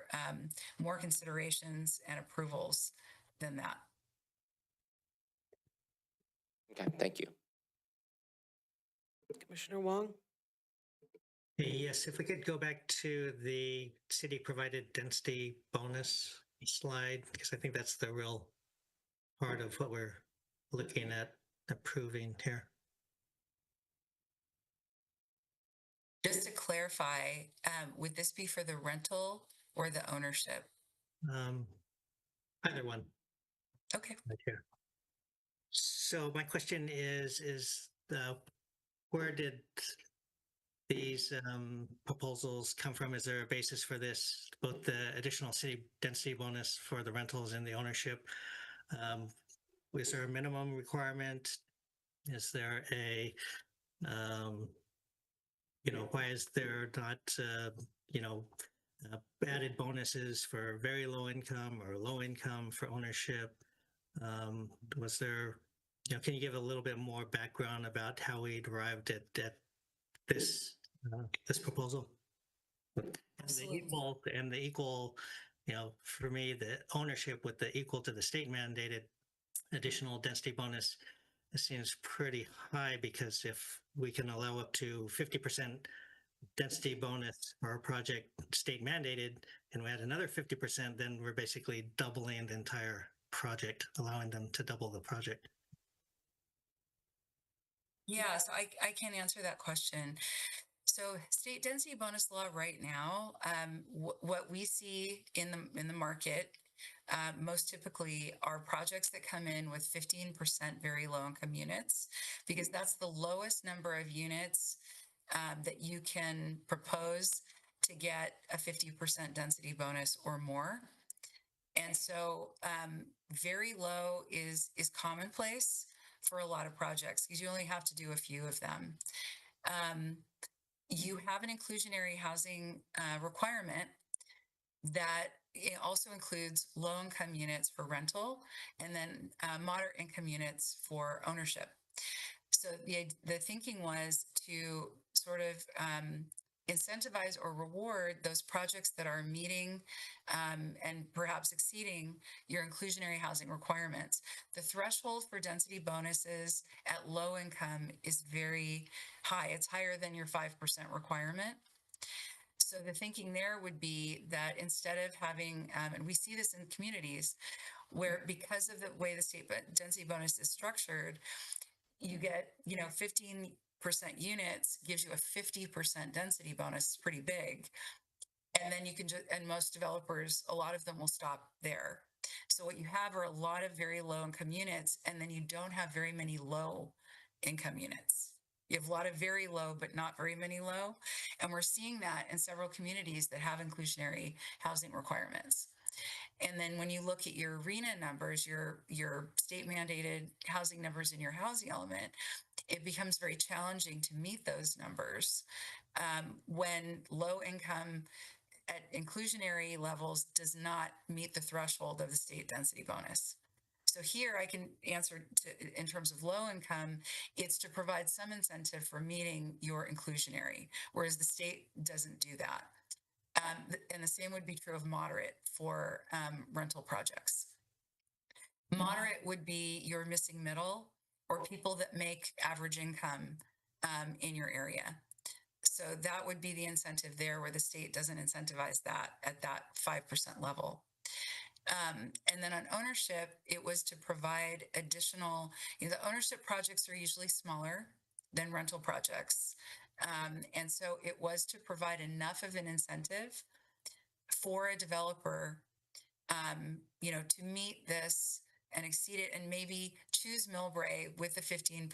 more considerations and approvals than that. Okay, thank you. Commissioner Wong? Yes, if we could go back to the city-provided density bonus slide, because I think that's the real part of what we're looking at approving here. Just to clarify, would this be for the rental or the ownership? Either one. Okay. Right here. So my question is where did these proposals come from? Is there a basis for this, both the additional city density bonus for the rentals and the ownership? Was there a minimum requirement? Is there a, why is there not, added bonuses for very low income or low income for ownership? Was there, can you give a little bit more background about how we arrived at this proposal? And the equal, for me, the ownership with the equal to the state mandated additional density bonus seems pretty high, because if we can allow up to 50% density bonus for a project state mandated, and we add another 50%, then we're basically doubling the entire project, allowing them to double the project. Yeah, so I can answer that question. So state density bonus law right now, what we see in the market most typically are projects that come in with 15% very low income units, because that's the lowest number of units that you can propose to get a 50% density bonus or more. And so very low is commonplace for a lot of projects, because you only have to do a few of them. You have an inclusionary housing requirement that it also includes low income units for rental, and then moderate income units for ownership. So the thinking was to sort of incentivize or reward those projects that are meeting and perhaps exceeding your inclusionary housing requirements. The threshold for density bonuses at low income is very high. It's higher than your 5% requirement. So the thinking there would be that instead of having, and we see this in communities where because of the way the state density bonus is structured, you get, 15% units gives you a 50% density bonus. It's pretty big. And then you can just, and most developers, a lot of them will stop there. So what you have are a lot of very low income units, and then you don't have very many low income units. You have a lot of very low, but not very many low. And we're seeing that in several communities that have inclusionary housing requirements. And then when you look at your RHNA numbers, your state mandated housing numbers in your housing element, it becomes very challenging to meet those numbers when low income at inclusionary levels does not meet the threshold of the state density bonus. So here I can answer in terms of low income, it's to provide some incentive for meeting your inclusionary, whereas the state doesn't do that. And the same would be true of moderate for rental projects. Moderate would be your missing middle or people that make average income in your area. So that would be the incentive there where the state doesn't incentivize that at that 5% level. And then on ownership, it was to provide additional, the ownership projects are usually smaller than rental projects. And so it was to provide enough of an incentive for a developer, to meet this and exceed it and maybe choose Millbrae with a 15%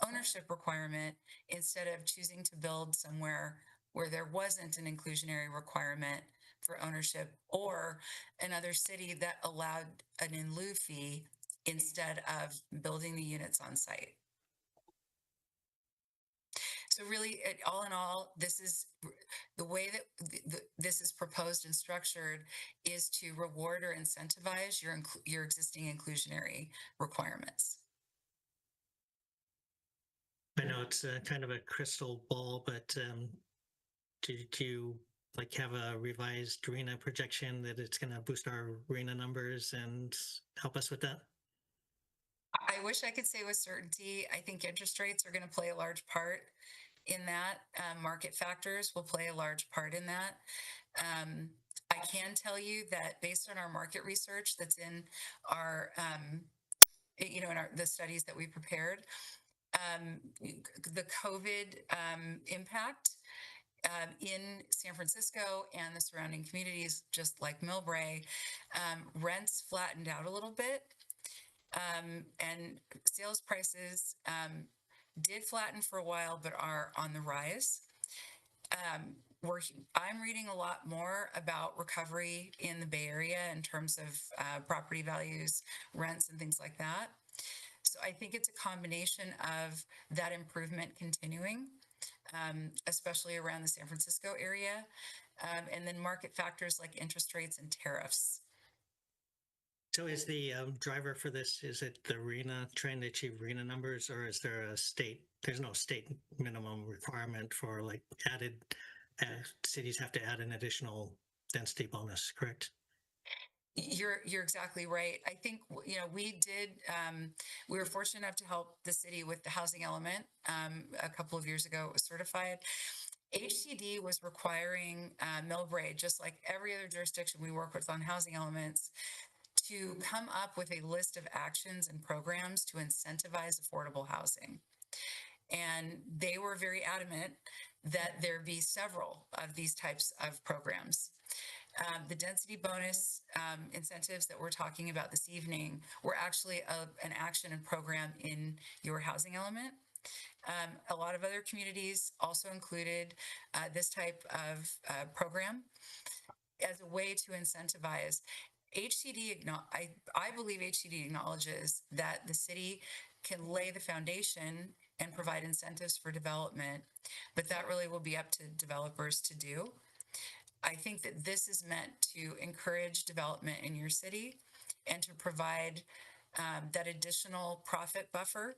ownership requirement instead of choosing to build somewhere where there wasn't an inclusionary requirement for ownership, or another city that allowed an in lieu fee instead of building the units on site. So really, all in all, this is the way that this is proposed and structured is to reward or incentivize your existing inclusionary requirements. I know it's kind of a crystal ball, but do you like have a revised RHNA projection that it's going to boost our RHNA numbers and help us with that? I wish I could say with certainty. I think interest rates are going to play a large part in that. Market factors will play a large part in that. I can tell you that based on our market research that's in our, in the studies that we prepared, the COVID impact in San Francisco and the surrounding communities, just like Millbrae, rents flattened out a little bit. And sales prices did flatten for a while, but are on the rise. I'm reading a lot more about recovery in the Bay Area in terms of property values, rents, and things like that. So I think it's a combination of that improvement continuing, especially around the San Francisco area, and then market factors like interest rates and tariffs. So is the driver for this, is it the RHNA, trying to achieve RHNA numbers, or is there there's no state minimum requirement for like added, cities have to add an additional density bonus, correct? You're exactly right. I think, we were fortunate enough to help the city with the housing element. A couple of years ago, it was certified. HCD was requiring Millbrae, just like every other jurisdiction we work with on housing elements, to come up with a list of actions and programs to incentivize affordable housing. And they were very adamant that there be several of these types of programs. The density bonus incentives that we're talking about this evening were actually an action and program in your housing element. A lot of other communities also included this type of program as a way to incentivize. I believe HCD acknowledges that the city can lay the foundation and provide incentives for development, but that really will be up to developers to do. I think that this is meant to encourage development in your city and to provide that additional profit buffer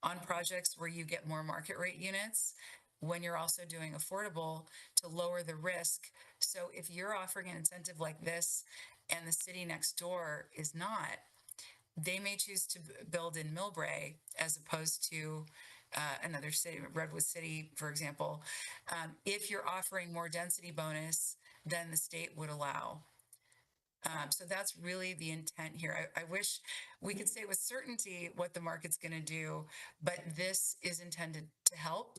on projects where you get more market rate units when you're also doing affordable to lower the risk. So if you're offering an incentive like this and the city next door is not, they may choose to build in Millbrae as opposed to another city, Redwood City, for example. If you're offering more density bonus than the state would allow. So that's really the intent here. I wish we could say with certainty what the market's going to do, but this is intended to help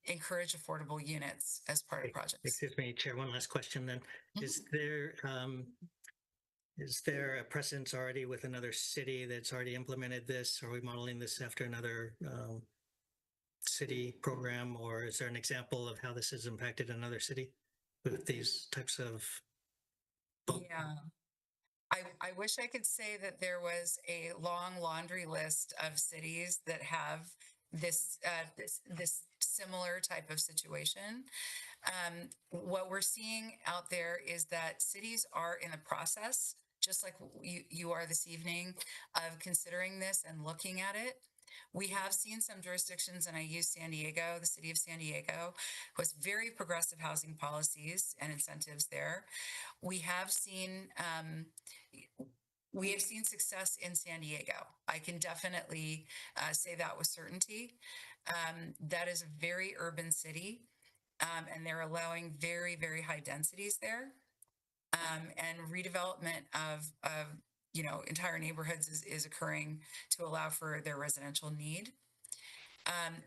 encourage affordable units as part of projects. Excuse me, Chair, one last question then. Is there a precedence already with another city that's already implemented this? Are we modeling this after another city program, or is there an example of how this has impacted another city with these types of? Yeah. I wish I could say that there was a long laundry list of cities that have this similar type of situation. What we're seeing out there is that cities are in the process, just like you are this evening, of considering this and looking at it. We have seen some jurisdictions, and I use San Diego, the city of San Diego, who has very progressive housing policies and incentives there. We have seen success in San Diego. I can definitely say that with certainty. That is a very urban city, and they're allowing very, very high densities there. And redevelopment of entire neighborhoods is occurring to allow for their residential need.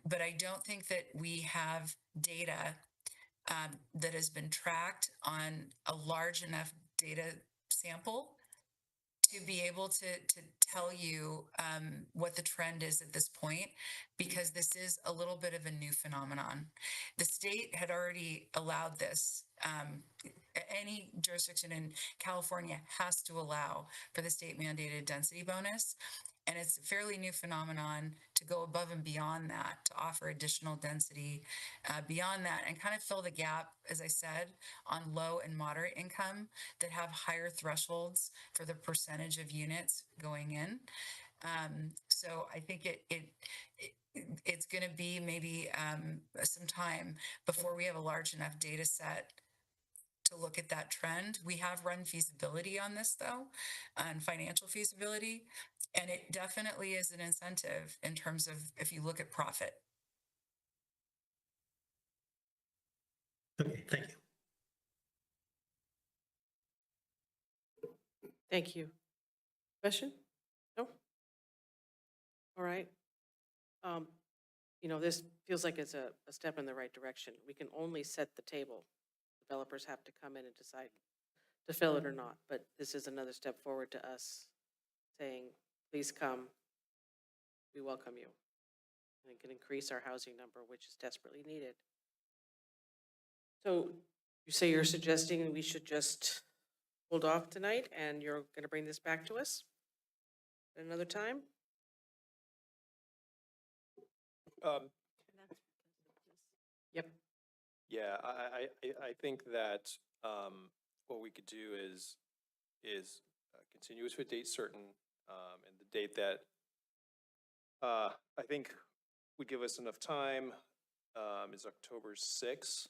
But I don't think that we have data that has been tracked on a large enough data sample to be able to tell you what the trend is at this point, because this is a little bit of a new phenomenon. The state had already allowed this. Any jurisdiction in California has to allow for the state mandated density bonus. And it's a fairly new phenomenon to go above and beyond that, to offer additional density beyond that and kind of fill the gap, as I said, on low and moderate income that have higher thresholds for the percentage of units going in. So I think it's going to be maybe some time before we have a large enough data set to look at that trend. We have run feasibility on this, though, and financial feasibility, and it definitely is an incentive in terms of if you look at profit. Okay, thank you. Thank you. Question? No? All right. This feels like it's a step in the right direction. We can only set the table. Developers have to come in and decide to fill it or not, but this is another step forward to us saying, please come, we welcome you. And it can increase our housing number, which is desperately needed. So you say you're suggesting we should just hold off tonight and you're going to bring this back to us at another time? Yep. Yeah, I think that what we could do is continue to a date certain, and the date that I think would give us enough time is October 6th. Is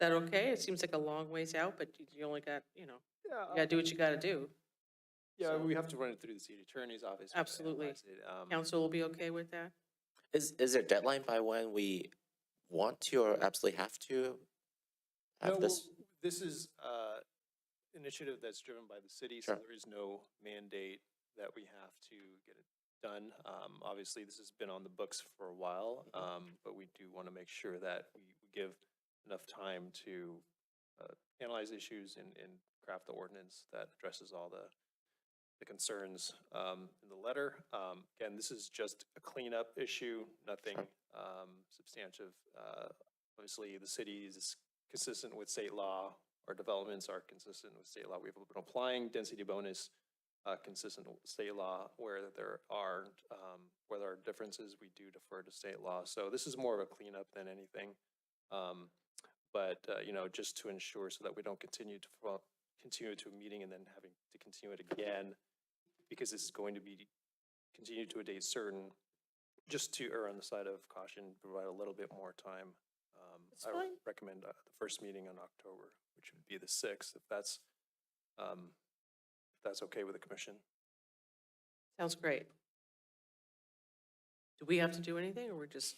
that okay? It seems like a long ways out, but you only got, you gotta do what you gotta do. Yeah, So- we have to run it through the city attorney's office. We have to Absolutely. analyze it. Council will be okay with that? Is there a deadline by when we want to or absolutely have to have No, this? well, this is initiative that's driven by the city, so Sure. there is no mandate that we have to get it done. Obviously, this has been on the books for a while, but we do want to make sure that we give enough time to analyze issues and craft the ordinance that addresses all the concerns in the letter. Again, this is just a cleanup issue, nothing substantive. Obviously, the city is consistent with state law. Our developments are consistent with state law. We've been applying density bonus consistent with state law. Where there are differences, we do defer to state law. So this is more of a cleanup than anything. But just to ensure so that we don't continue to a meeting and then having to continue it again, because this is going to be continued to a date certain, just to err on the side of caution, provide a little bit more time. That's I would fine. recommend the first meeting in October, which would be the 6th, if that's okay with the commission. Sounds great. Do we have to do anything, or we're just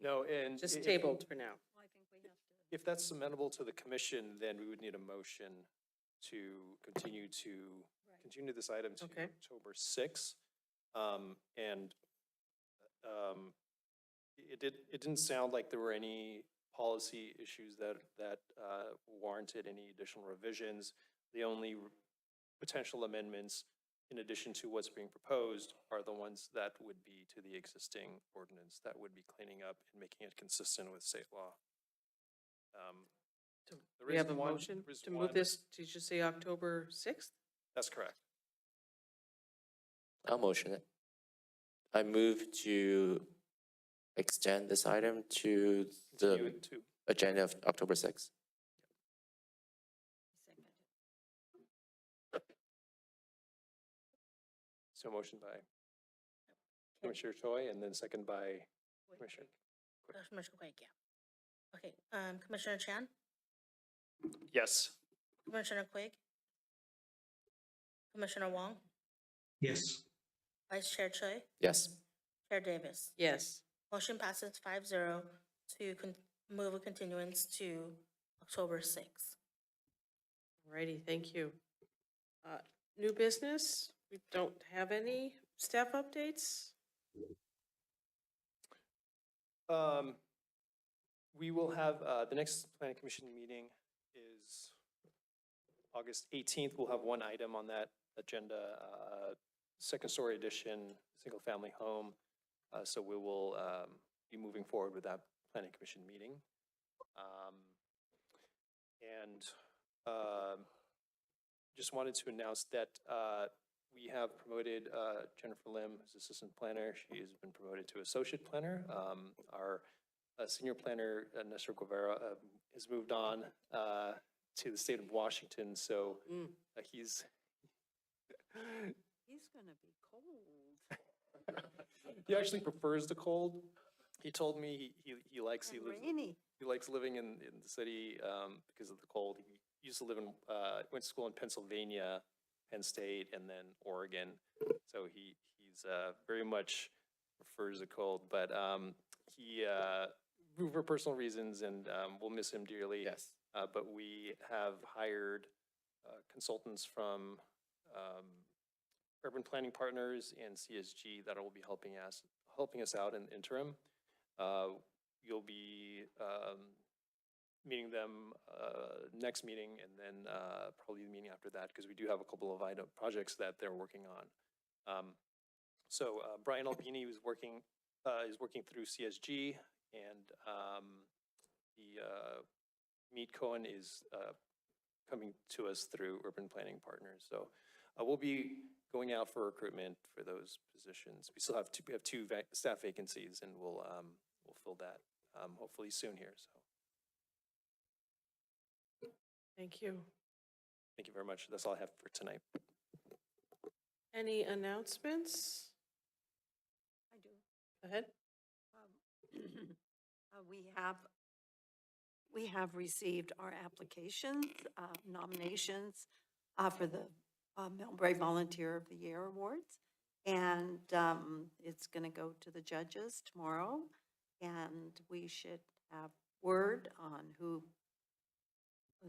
No, and just if- tabled for now? Well, I think we have to. If that's amenable to the commission, then we would need a motion to continue this item to Okay. October 6th. And it didn't sound like there were any policy issues that warranted any additional revisions. The only potential amendments, in addition to what's being proposed, are the ones that would be to the existing ordinance, that would be cleaning up and making it consistent with state law. There We is have a one- motion there is to move one- this, did you say October 6th? That's correct. I'll motion it. I move to extend this item to Continue the it to, agenda of October 6th. so motion by Commissioner Choi and then second by Commissioner. Commissioner Quake, yeah. Okay, Commissioner Chan, Yes. Commissioner Quake, Commissioner Wong, Yes. Vice Chair Choi, Yes. Chair Davis. Yes. Motion passes 5-0 to move a continuance to October 6th. Alrighty, thank you. New business, we don't have any staff updates? We will have, the next planning commission meeting is August 18th. We'll have one item on that agenda, second story addition, single family home. So we will be moving forward with that planning commission meeting. Just wanted to announce that we have promoted Jennifer Lim as assistant planner. She has been promoted to associate planner. Our senior planner, Nestor Guevara, has moved on to the state of Washington, so he's He's gonna be cold he actually prefers the cold. He told me he likes and rainy. he likes living in the city because of the cold. He used to live in went to school in Pennsylvania, Penn State, and then Oregon. So he's very much prefers the cold, but he for personal reasons, and we'll miss him dearly. Yes. But we have hired consultants from Urban Planning Partners and CSG that will be helping us out in the interim. You'll be meeting them next meeting, and then probably the meeting after that, because we do have a couple of projects that they're working on. So Brian Albini is working through CSG, and Meet Cohen is coming to us through Urban Planning Partners. So we'll be going out for recruitment for those positions. We still have two staff vacancies, and we'll fill that hopefully soon here. So Thank you. thank you very much. That's all I have for tonight. Any announcements? I do. Go ahead. We have received our applications, nominations for the Millbrae Volunteer of the Year Awards. And it's going to go to the judges tomorrow. And we should have word on who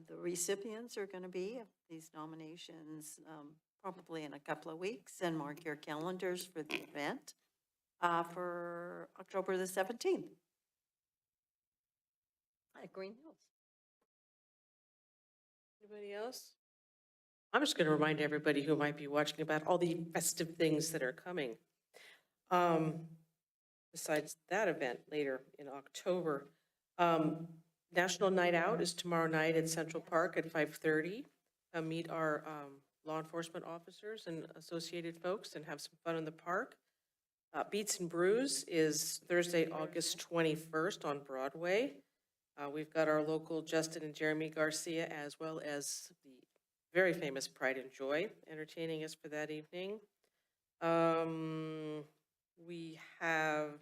the recipients are going to be of these nominations probably in a couple of weeks, and mark your calendars for the event for October the 17th at Green Hills. Anybody else? I'm just going to remind everybody who might be watching about all the festive things that are coming. Besides that event later in October, National Night Out is tomorrow night at Central Park at 5:30. Meet our law enforcement officers and associated folks and have some fun in the park. Beats and Brews is Thursday, August 21st on Broadway. We've got our local Justin and Jeremy Garcia, as well as the very famous Pride and Joy entertaining us for that evening. We have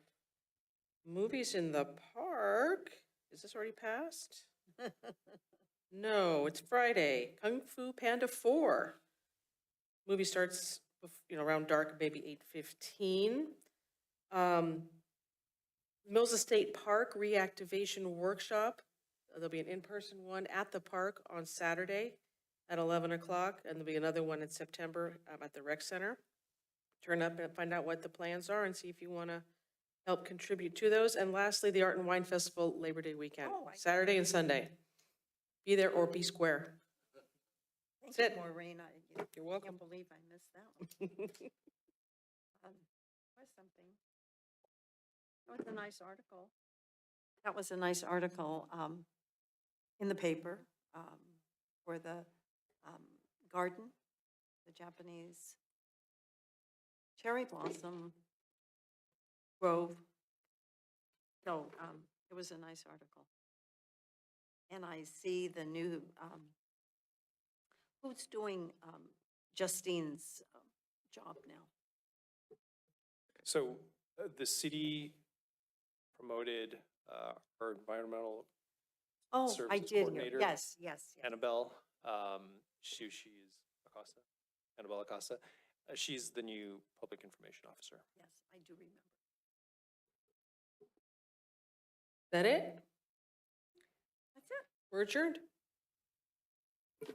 movies in the park. Is this already passed? No, it's Friday. Kung Fu Panda 4. Movie starts, around dark, maybe 8:15. Mills Estate Park Reactivation Workshop. There'll be an in-person one at the park on Saturday at 11 o'clock, and there'll be another one in September at the rec center. Turn up and find out what the plans are and see if you want to help contribute to those. And lastly, the Art and Wine Festival Labor Day weekend, Oh, Saturday and Sunday. Be there or be square. Thank That's you, it. Maureen. You're welcome. Can't believe I missed that one. Was something. That was a nice article. That was a nice article in the paper for the garden, the Japanese cherry blossom grove. So it was a nice article. And I see the new, who's doing Justine's job now? So the city promoted our environmental Oh, I Services did hear, coordinator, yes, yes, yes. Annabelle. She's Acosta, Annabelle Acosta. She's the new public information officer. Yes, I do remember. That it? That's it. We're adjourned.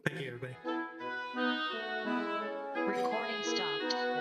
Thank you, everybody. Recording stopped.